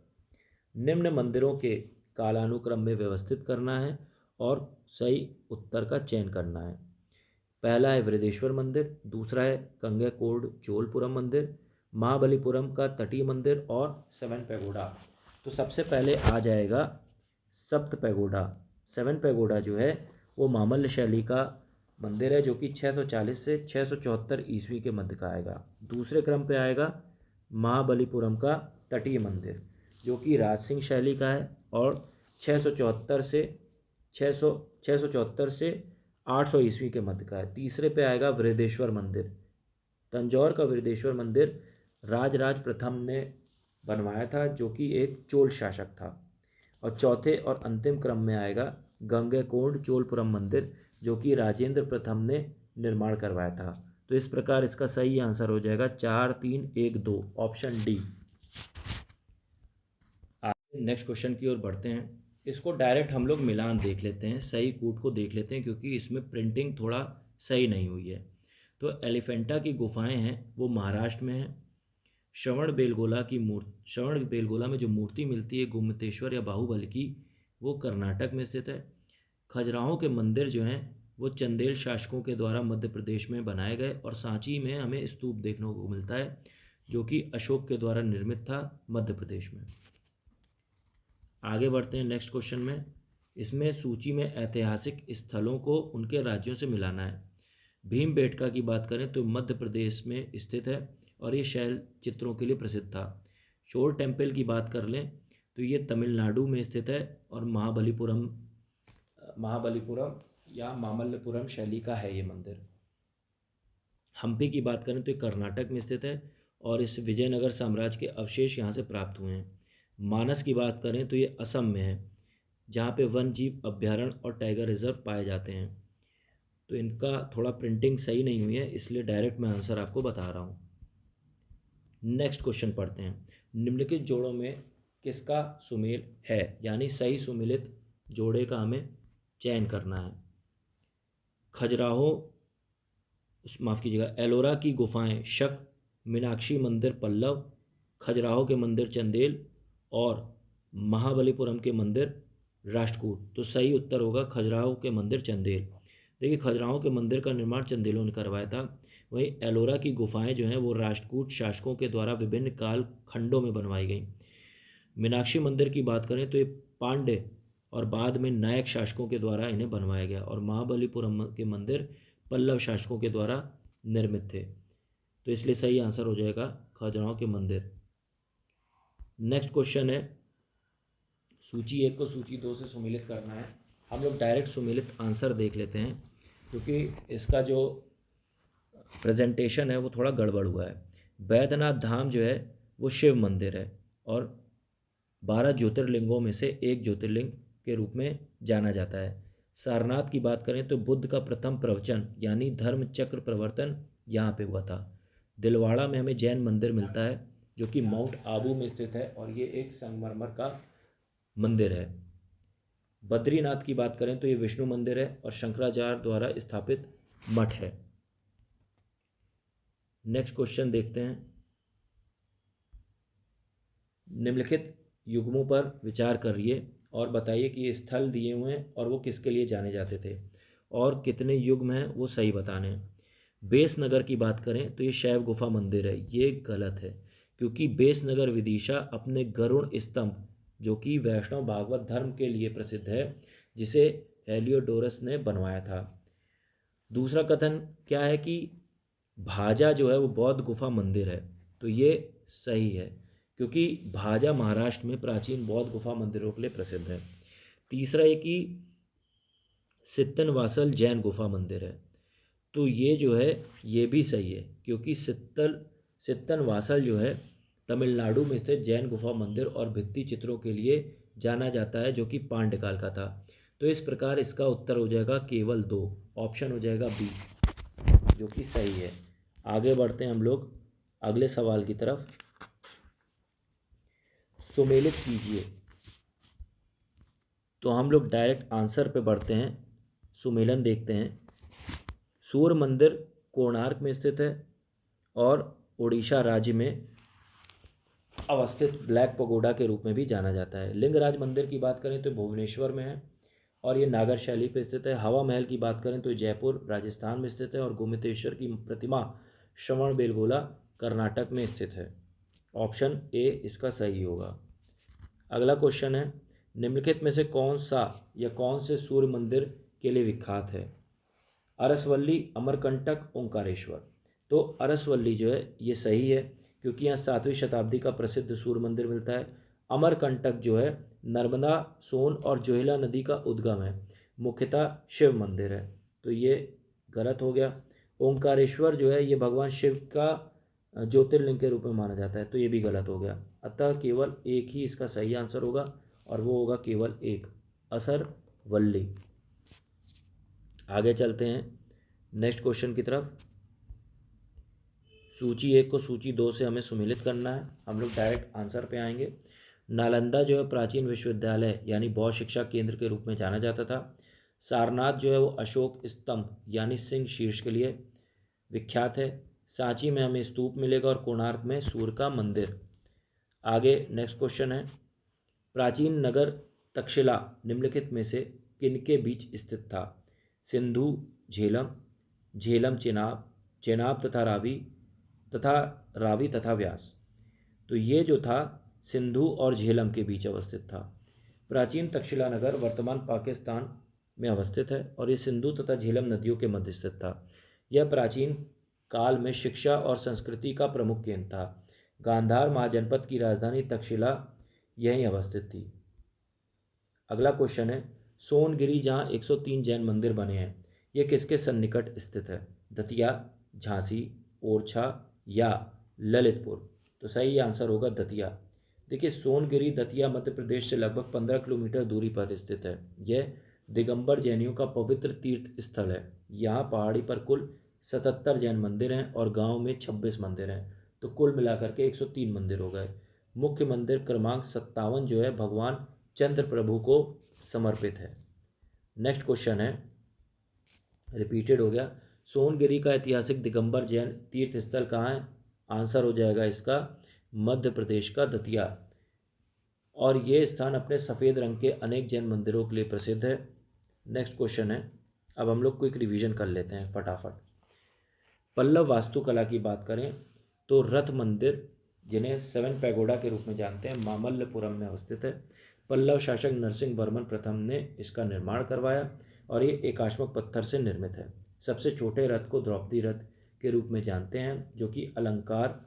[SPEAKER 2] निम्न मंदिरों के कालानुक्रम में व्यवस्थित करना है और सही उत्तर का चयन करना है। पहला है वृद्धेश्वर मंदिर, दूसरा है कंगेकोड चोलपुरम मंदिर, महाबलीपुरम का तटीय मंदिर और 7 पैगोडा। तो सबसे पहले आ जाएगा सप्त पैगोडा। 7 पैगोडा जो है वो मामल्ल शैली का मंदिर है जो कि 640 से 674 ईस्वी के मध्य का आएगा। दूसरे क्रम पे आएगा महाबलीपुरम का तटीय मंदिर जो कि राजसिंह शैली का है और 674 से 800 ईस्वी के मध्य का है। तीसरे पे आएगा वृद्धेश्वर मंदिर। तंजौर का वृद्धेश्वर मंदिर राजराज प्रथम ने बनवाया था जो कि एक चोल शासक था। और चौथे और अंतिम क्रम में आएगा गंगैकोंड चोलपुरम मंदिर जो कि राजेंद्र प्रथम ने निर्माण करवाया था। तो इस प्रकार इसका सही आंसर हो जाएगा 4, 3, 1, 2 ऑप्शन डी। आगे नेक्स्ट क्वेश्चन की ओर बढ़ते हैं। इसको डायरेक्ट हम लोग मिलान देख लेते हैं, सही कूट को देख लेते हैं क्योंकि इसमें प्रिंटिंग थोड़ा सही नहीं हुई है। तो एलिफेंटा की गुफाएं हैं वो महाराष्ट्र में हैं। श्रवण बेलगोला में जो मूर्ति मिलती है गोमतेश्वर या बाहुबली की, वो कर्नाटक में स्थित है। खजुराहो के मंदिर जो हैं वो चंदेल शासकों के द्वारा मध्य प्रदेश में बनाए गए और सांची में हमें स्तूप देखने को मिलता है जो कि अशोक के द्वारा निर्मित था मध्य प्रदेश में। आगे बढ़ते हैं नेक्स्ट क्वेश्चन में। इसमें सूची में ऐतिहासिक स्थलों को उनके राज्यों से मिलाना है। भीमबेटका की बात करें तो मध्य प्रदेश में स्थित है और ये शैल चित्रों के लिए प्रसिद्ध था। शोर टेम्पल की बात कर लें तो ये तमिलनाडु में स्थित है और महाबलीपुरम या मामल्लपुरम शैली का है ये मंदिर। हम्पी की बात करें तो ये कर्नाटक में स्थित है और इस विजयनगर साम्राज्य के अवशेष यहाँ से प्राप्त हुए हैं। मानस की बात करें तो ये असम में है, जहाँ पे वन जीव अभ्यारण्य और टाइगर रिजर्व पाए जाते हैं। तो इनका थोड़ा प्रिंटिंग सही नहीं हुई है, इसलिए डायरेक्ट मैं आंसर आपको बता रहा हूँ। नेक्स्ट क्वेश्चन पढ़ते हैं। निम्नलिखित जोड़ों में किसका सुमेल है, यानी सही सुमेलित जोड़े का हमें चयन करना है। खजुराहो, माफ़ कीजिएगा, एलोरा की गुफाएं शक, मीनाक्षी मंदिर पल्लव, खजुराहो के मंदिर चंदेल और महाबलीपुरम के मंदिर राष्ट्रकूट। तो सही उत्तर होगा खजुराहो के मंदिर चंदेल। देखिए, खजुराहो के मंदिर का निर्माण चंदेलों ने करवाया था। वहीं एलोरा की गुफाएं जो हैं वो राष्ट्रकूट शासकों के द्वारा विभिन्न काल खंडों में बनवाई गई। मीनाक्षी मंदिर की बात करें तो ये पांड्य और बाद में नायक शासकों के द्वारा इन्हें बनवाया गया, और महाबलीपुरम के मंदिर पल्लव शासकों के द्वारा निर्मित थे। तो इसलिए सही आंसर हो जाएगा खजुराहो के मंदिर। नेक्स्ट क्वेश्चन है, सूची 1 को सूची 2 से सुमेलित करना है। हम लोग डायरेक्ट सुमेलित आंसर देख लेते हैं, क्योंकि इसका जो प्रेजेंटेशन है वो थोड़ा गड़बड़ हुआ है। बैद्यनाथ धाम जो है वो शिव मंदिर है और 12 ज्योतिर्लिंगों में से एक ज्योतिर्लिंग के रूप में जाना जाता है। सारनाथ की बात करें तो बुद्ध का प्रथम प्रवचन यानी धर्म चक्र प्रवर्तन यहाँ पे हुआ था। दिलवाड़ा में हमें जैन मंदिर मिलता है, जो कि माउंट आबू में स्थित है और ये एक संगमरमर का मंदिर है। बद्रीनाथ की बात करें तो ये विष्णु मंदिर है और शंकराचार्य द्वारा स्थापित मठ है। नेक्स्ट क्वेश्चन देखते हैं। निम्नलिखित युग्मों पर विचार करिए और बताइए कि ये स्थल दिए हुए हैं और वो किसके लिए जाने जाते थे, और कितने युग्म हैं वो सही बताने हैं। बेसनगर की बात करें तो ये शैव गुफा मंदिर है, ये गलत है, क्योंकि बेसनगर विदिशा अपने गरुड़ स्तंभ, जो कि वैष्णव भागवत धर्म के लिए प्रसिद्ध है, जिसे हेलियोडोरस ने बनवाया था। दूसरा कथन क्या है कि भाजा जो है वो बौद्ध गुफा मंदिर है, तो ये सही है, क्योंकि भाजा महाराष्ट्र में प्राचीन बौद्ध गुफा मंदिरों के लिए प्रसिद्ध है। तीसरा है कि सित्तनवासल जैन गुफा मंदिर है, तो ये जो है ये भी सही है, क्योंकि सित्तनवासल जो है तमिलनाडु में स्थित जैन गुफा मंदिर और भित्ति चित्रों के लिए जाना जाता है, जो कि पांड्यकाल का था। तो इस प्रकार इसका उत्तर हो जाएगा केवल 2, ऑप्शन हो जाएगा बी, जो कि सही है। आगे बढ़ते हैं हम लोग अगले सवाल की तरफ। सुमेलित कीजिए। तो हम लोग डायरेक्ट आंसर पे बढ़ते हैं, सुमेलन देखते हैं। सूर्य मंदिर कोणार्क में स्थित है और उड़ीसा राज्य में अवस्थित ब्लैक पगोडा के रूप में भी जाना जाता है। लिंगराज मंदिर की बात करें तो भुवनेश्वर में है और ये नागर शैली पर स्थित है। हवा महल की बात करें तो जयपुर राजस्थान में स्थित है और गोमतेश्वर की प्रतिमा श्रवण बेलगोला कर्नाटक में स्थित है। ऑप्शन ए इसका सही होगा। अगला क्वेश्चन है, निम्नलिखित में से कौन सा या कौन से सूर्य मंदिर के लिए विख्यात है। अरसवल्ली, अमरकंटक, ओंकारेश्वर। तो अरसवल्ली जो है ये सही है, क्योंकि यहाँ 7वीं शताब्दी का प्रसिद्ध सूर्य मंदिर मिलता है। अमरकंटक जो है नर्मदा, सोन और जोहिला नदी का उद्गम है, मुख्यतः शिव मंदिर है, तो ये गलत हो गया। ओंकारेश्वर जो है ये भगवान शिव का ज्योतिर्लिंग के रूप में माना जाता है, तो ये भी गलत हो गया। अतः केवल एक ही इसका सही आंसर होगा और वो होगा केवल एक, असरवल्ली। आगे चलते हैं नेक्स्ट क्वेश्चन की तरफ। सूची 1 को सूची 2 से हमें सुमेलित करना है। हम लोग डायरेक्ट आंसर पे आएंगे। नालंदा जो है प्राचीन विश्वविद्यालय यानी बौद्ध शिक्षा केंद्र के रूप में जाना जाता था। सारनाथ जो है वो अशोक स्तंभ यानी सिंह शीर्ष के लिए विख्यात है। सांची में हमें स्तूप मिलेगा और कोणार्क में सूर्य का मंदिर। आगे नेक्स्ट क्वेश्चन है, प्राचीन नगर तक्षशिला निम्नलिखित में से किनके बीच स्थित था। सिंधु, झेलम, झेलम चेनाब, चेनाब तथा रावी तथा व्यास। तो ये जो था सिंधु और झेलम के बीच अवस्थित था। प्राचीन तक्षशिला नगर वर्तमान पाकिस्तान में अवस्थित है और ये सिंधु तथा झेलम नदियों के मध्य स्थित था। यह प्राचीन काल में शिक्षा और संस्कृति का प्रमुख केंद्र था। गांधार महाजनपद की राजधानी तक्षशिला यहीं अवस्थित थी। अगला क्वेश्चन है, सोनगिरी जहाँ 103 जैन मंदिर बने हैं, ये किसके सन्निकट स्थित है? दतिया, झांसी, ओरछा या ललितपुर? तो सही आंसर होगा दतिया। देखिए, सोनगिरी दतिया मध्य प्रदेश से लगभग 15 किलोमीटर दूरी पर स्थित है। यह दिगंबर जैनियों का पवित्र तीर्थ स्थल है। यहाँ पहाड़ी पर कुल 77 जैन मंदिर हैं और गांव में 26 मंदिर हैं। तो कुल मिलाकर के 103 मंदिर हो गए। मुख्य मंदिर क्रमांक 57 जो है भगवान चंद्र प्रभु को समर्पित है। नेक्स्ट क्वेश्चन है, रिपीटेड हो गया, सोनगिरी का ऐतिहासिक दिगंबर जैन तीर्थ स्थल कहाँ है? आंसर हो जाएगा इसका मध्य प्रदेश का दतिया। और ये स्थान अपने सफ़ेद रंग के अनेक जैन मंदिरों के लिए प्रसिद्ध है। नेक्स्ट क्वेश्चन है, अब हम लोग क्विक रिवीजन कर लेते हैं फटाफट। पल्लव वास्तुकला की बात करें तो रथ मंदिर, जिन्हें सेवन पैगोडा के रूप में जानते हैं, मामल्लपुरम में अवस्थित है। पल्लव शासक नरसिंह वर्मन प्रथम ने इसका निर्माण करवाया और ये एकाश्मक पत्थर से निर्मित है। सबसे छोटे रथ को द्रौपदी रथ के रूप में जानते हैं, जो कि अलंकार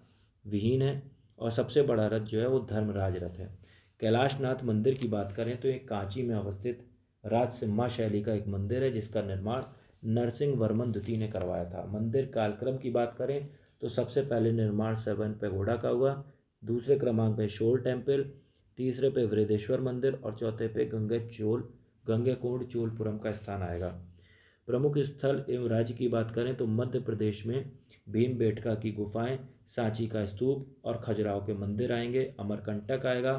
[SPEAKER 2] विहीन है। और सबसे बड़ा रथ जो है वो धर्मराज रथ है। कैलाशनाथ मंदिर की बात करें तो ये कांची में अवस्थित राजसिम्हा शैली का एक मंदिर है, जिसका निर्माण नरसिंह वर्मन द्वितीय ने करवाया था। मंदिर कालक्रम की बात करें तो सबसे पहले निर्माण सेवन पैगोडा का हुआ, दूसरे क्रमांक पे शोल टेम्पल, तीसरे पे वृद्धेश्वर मंदिर और चौथे पे गंगेकोंड चोलपुरम का स्थान आएगा। प्रमुख स्थल एवं राज्य की बात करें तो मध्य प्रदेश में भीमबेटका की गुफाएं, सांची का स्तूप और खजुराहो के मंदिर आएंगे। अमरकंटक आएगा,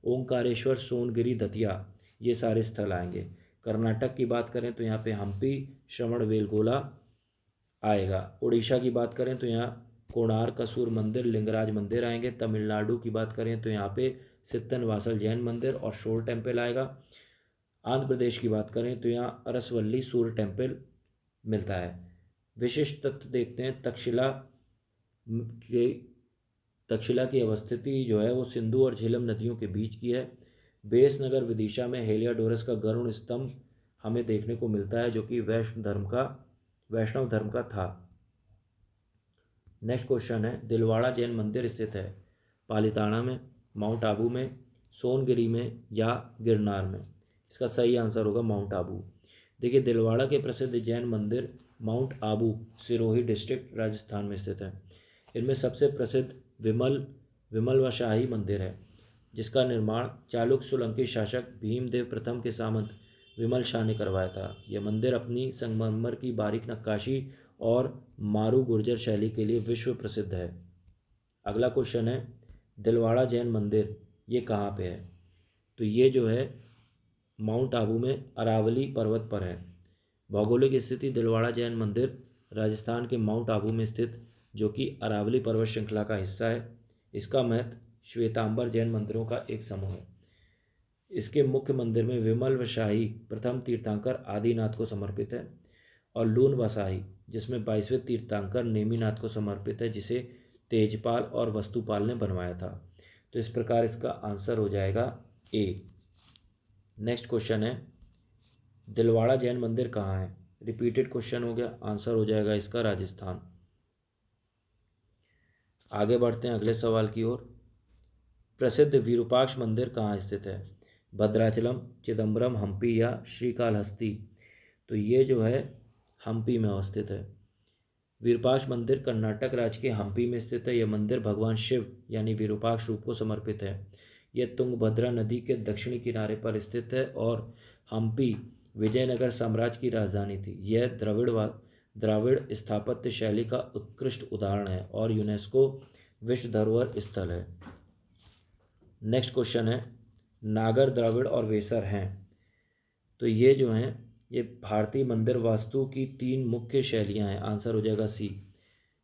[SPEAKER 2] ओंकारेश्वर, सोनगिरी, दतिया, ये सारे स्थल आएंगे। कर्नाटक की बात करें तो यहाँ पे हम्पी, श्रवणबेलगोला आएगा। उड़ीसा की बात करें तो यहाँ कोणार्क सूर्य मंदिर, लिंगराज मंदिर आएंगे। तमिलनाडु की बात करें तो यहाँ पे सित्तनवासल जैन मंदिर और शोर टेम्पल आएगा। आंध्र प्रदेश की बात करें तो यहाँ अरसवल्ली सूर्य टेम्पल मिलता है। विशिष्ट तत्व देखते हैं, के तक्षशिला की अवस्थिति जो है वो सिंधु और झेलम नदियों के बीच की है। बेसनगर विदिशा में हेलियाडोरस का गरुड़ स्तंभ हमें देखने को मिलता है, जो कि वैष्णव धर्म का था। नेक्स्ट क्वेश्चन है, दिलवाड़ा जैन मंदिर स्थित है पालीताना में, माउंट आबू में, सोनगिरी में या गिरनार में? इसका सही आंसर होगा माउंट आबू। देखिए, दिलवाड़ा के प्रसिद्ध जैन मंदिर माउंट आबू, सिरोही डिस्ट्रिक्ट, राजस्थान में स्थित है। इनमें सबसे प्रसिद्ध विमलवाशाही मंदिर है, जिसका निर्माण चालुक्य सोलंकी शासक भीमदेव प्रथम के सामंत विमल शाह ने करवाया था। यह मंदिर अपनी संगमरमर की बारीक नक्काशी और मारू गुर्जर शैली के लिए विश्व प्रसिद्ध है। अगला क्वेश्चन है, दिलवाड़ा जैन मंदिर ये कहाँ पे है? तो ये जो है माउंट आबू में अरावली पर्वत पर है। भौगोलिक स्थिति, दिलवाड़ा जैन मंदिर राजस्थान के माउंट आबू में स्थित, जो कि अरावली पर्वत श्रृंखला का हिस्सा है। इसका महत्व श्वेतांबर जैन मंदिरों का एक समूह है। इसके मुख्य मंदिर में विमल वशाही प्रथम तीर्थंकर आदिनाथ को समर्पित है, और लून वसाही जिसमें 22वें तीर्थंकर नेमिनाथ को समर्पित है, जिसे तेजपाल और वस्तुपाल ने बनवाया था। तो इस प्रकार इसका आंसर हो जाएगा ए। नेक्स्ट क्वेश्चन है, दिलवाड़ा जैन मंदिर कहाँ है? रिपीटेड क्वेश्चन हो गया, आंसर हो जाएगा इसका राजस्थान। आगे बढ़ते हैं अगले सवाल की ओर। प्रसिद्ध विरूपाक्ष मंदिर कहाँ स्थित है? भद्राचलम, चिदम्बरम, हम्पी या श्रीकालहस्ती? तो ये जो है हम्पी में अवस्थित है। विरूपाक्ष मंदिर कर्नाटक राज्य के हम्पी में स्थित है। यह मंदिर भगवान शिव यानी विरूपाक्ष रूप को समर्पित है। यह तुंगभद्रा नदी के दक्षिणी किनारे पर स्थित है और हम्पी विजयनगर साम्राज्य की राजधानी थी। यह द्राविड़ स्थापत्य शैली का उत्कृष्ट उदाहरण है और यूनेस्को विश्व धरोहर स्थल है। नेक्स्ट क्वेश्चन है, नागर, द्रविड़ और वेसर हैं, तो ये जो हैं ये भारतीय मंदिर वास्तु की 3 मुख्य शैलियाँ हैं। आंसर हो जाएगा सी।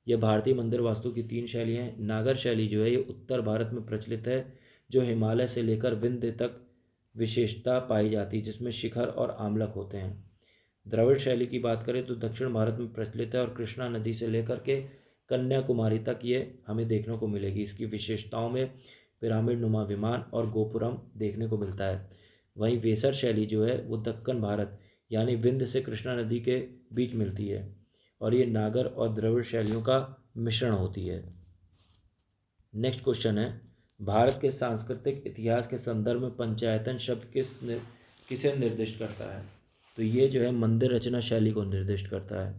[SPEAKER 2] ये भारतीय मंदिर वास्तु की 3 शैलियाँ हैं। नागर शैली जो है ये उत्तर भारत में प्रचलित है, जो हिमालय से लेकर विंध्य तक विशेषता पाई जाती है, जिसमें शिखर और आमलक होते हैं। द्रविड़ शैली की बात करें तो दक्षिण भारत में प्रचलित है और कृष्णा नदी से लेकर के कन्याकुमारी तक ये हमें देखने को मिलेगी। इसकी विशेषताओं में पिरामिड नुमा विमान और गोपुरम देखने को मिलता है। वहीं वेसर शैली जो है वो दक्कन भारत यानी विंध्य से कृष्णा नदी के बीच मिलती है और ये नागर और द्रविड़ शैलियों का मिश्रण होती है। नेक्स्ट क्वेश्चन है, भारत के सांस्कृतिक इतिहास के संदर्भ में पंचायतन शब्द किसे निर्दिष्ट करता है? तो ये जो है मंदिर रचना शैली को निर्दिष्ट करता है।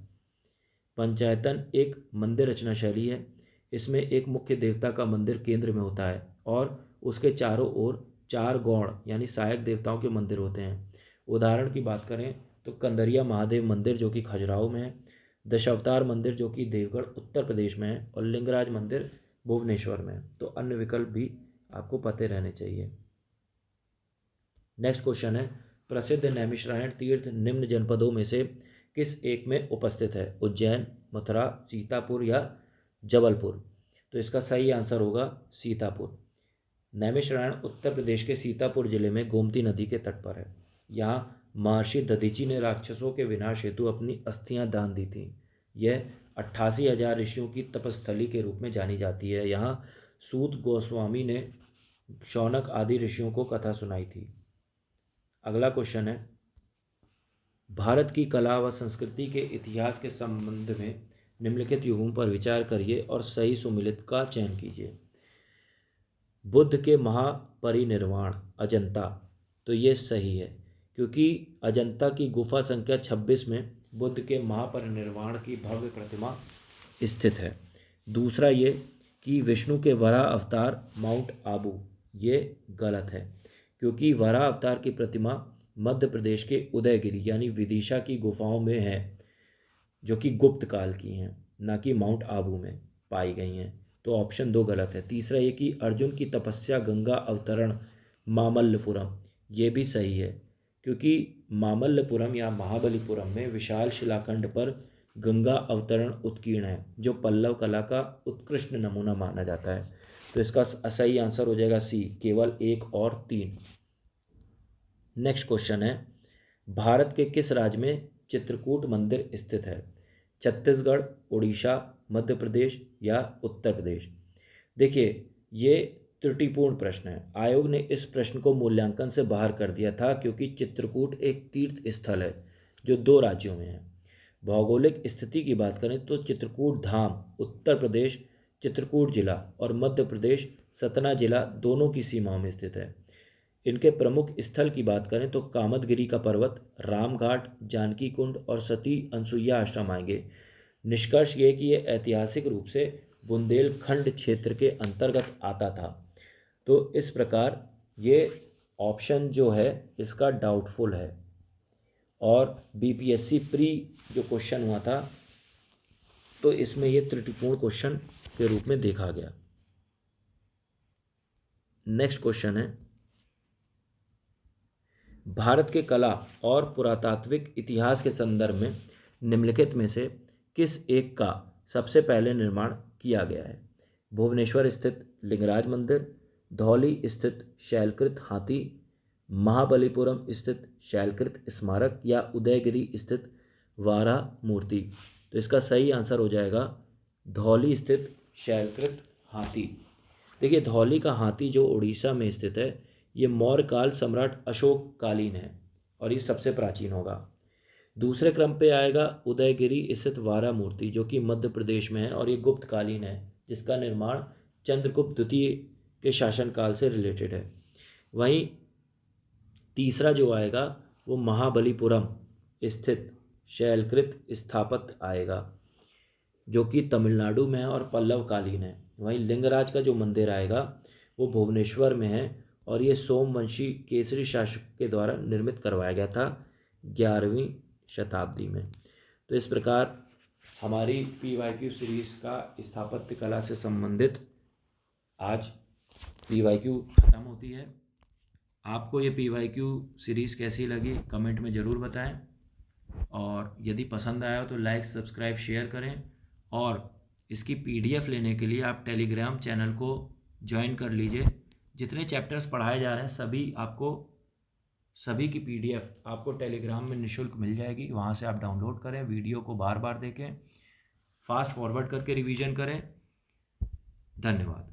[SPEAKER 2] पंचायतन एक मंदिर रचना शैली है। इसमें एक मुख्य देवता का मंदिर केंद्र में होता है और उसके चारों ओर 4 गौण यानी सहायक देवताओं के मंदिर होते हैं। उदाहरण की बात करें तो कंदरिया महादेव मंदिर जो कि खजुराहो में है, दशावतार मंदिर जो कि देवगढ़ उत्तर प्रदेश में है और लिंगराज मंदिर भुवनेश्वर में है। तो अन्य विकल्प भी आपको पते रहने चाहिए। नेक्स्ट क्वेश्चन है, प्रसिद्ध नैमिषारण्य तीर्थ निम्न जनपदों में से किस एक में उपस्थित है? उज्जैन, मथुरा, सीतापुर या जबलपुर? तो इसका सही आंसर होगा सीतापुर। नैमिषारण्य उत्तर प्रदेश के सीतापुर जिले में गोमती नदी के तट पर है। यहाँ महर्षि दधीची ने राक्षसों के विनाश हेतु अपनी अस्थियां दान दी थीं। यह 88,000 ऋषियों की तपस्थली के रूप में जानी जाती है। यहाँ सूत गोस्वामी ने शौनक आदि ऋषियों को कथा सुनाई थी। अगला क्वेश्चन है, भारत की कला व संस्कृति के इतिहास के संबंध में निम्नलिखित युगों पर विचार करिए और सही सुमेलित का चयन कीजिए। बुद्ध के महापरिनिर्वाण अजंता, तो ये सही है क्योंकि अजंता की गुफा संख्या 26 में बुद्ध के महापरिनिर्वाण की भव्य प्रतिमा स्थित है। दूसरा ये कि विष्णु के वराह अवतार माउंट आबू, ये गलत है क्योंकि वराह अवतार की प्रतिमा मध्य प्रदेश के उदयगिरी यानी विदिशा की गुफाओं में है जो कि गुप्त काल की हैं, ना कि माउंट आबू में पाई गई हैं। तो ऑप्शन 2 गलत है। तीसरा ये कि अर्जुन की तपस्या गंगा अवतरण मामल्लपुरम, ये भी सही है क्योंकि मामल्लपुरम या महाबलीपुरम में विशाल शिलाखंड पर गंगा अवतरण उत्कीर्ण है जो पल्लव कला का उत्कृष्ट नमूना माना जाता है। तो इसका सही आंसर हो जाएगा सी, केवल 1 और 3। नेक्स्ट क्वेश्चन है, भारत के किस राज्य में चित्रकूट मंदिर स्थित है? छत्तीसगढ़, उड़ीसा, मध्य प्रदेश या उत्तर प्रदेश? देखिए, ये त्रुटिपूर्ण प्रश्न है। आयोग ने इस प्रश्न को मूल्यांकन से बाहर कर दिया था क्योंकि चित्रकूट एक तीर्थ स्थल है जो 2 राज्यों में है। भौगोलिक स्थिति की बात करें तो चित्रकूट धाम उत्तर प्रदेश चित्रकूट जिला और मध्य प्रदेश सतना जिला दोनों की सीमाओं में स्थित है। इनके प्रमुख स्थल की बात करें तो कामदगिरी का पर्वत, रामघाट, जानकी कुंड और सती अनसुईया आश्रम आएंगे। निष्कर्ष ये कि ये ऐतिहासिक रूप से बुंदेलखंड क्षेत्र के अंतर्गत आता था। तो इस प्रकार ये ऑप्शन जो है इसका डाउटफुल है और बीपीएससी प्री जो क्वेश्चन हुआ था तो इसमें ये त्रुटिपूर्ण क्वेश्चन के रूप में देखा गया। नेक्स्ट क्वेश्चन है, भारत के कला और पुरातात्विक इतिहास के संदर्भ में निम्नलिखित में से किस एक का सबसे पहले निर्माण किया गया है? भुवनेश्वर स्थित लिंगराज मंदिर, धौली स्थित शैलकृत हाथी, महाबलीपुरम स्थित शैलकृत स्मारक या उदयगिरी स्थित वाराह मूर्ति? तो इसका सही आंसर हो जाएगा धौली स्थित शैलकृत हाथी। देखिए, धौली का हाथी जो उड़ीसा में स्थित है ये मौर्य काल सम्राट अशोक कालीन है और ये सबसे प्राचीन होगा। दूसरे क्रम पे आएगा उदयगिरी स्थित वाराह मूर्ति जो कि मध्य प्रदेश में है और ये गुप्त कालीन है जिसका निर्माण चंद्रगुप्त द्वितीय के शासनकाल से रिलेटेड है। वहीं तीसरा जो आएगा वो महाबलीपुरम स्थित शैलकृत स्थापत्य आएगा जो कि तमिलनाडु में है और पल्लव कालीन है। वहीं लिंगराज का जो मंदिर आएगा वो भुवनेश्वर में है और ये सोमवंशी केसरी शासक के द्वारा निर्मित करवाया गया था 11वीं शताब्दी में। तो इस प्रकार हमारी PYQ सीरीज़ का स्थापत्य कला से संबंधित आज PYQ ख़त्म होती है। आपको ये PYQ सीरीज़ कैसी लगी कमेंट में ज़रूर बताएं और यदि पसंद आया तो लाइक, सब्सक्राइब, शेयर करें और इसकी PDF लेने के लिए आप टेलीग्राम चैनल को ज्वाइन कर लीजिए। जितने चैप्टर्स पढ़ाए जा रहे हैं सभी की PDF आपको टेलीग्राम में निःशुल्क मिल जाएगी। वहाँ से आप डाउनलोड करें, वीडियो को बार बार देखें, फास्ट फॉरवर्ड करके रिवीजन करें। धन्यवाद।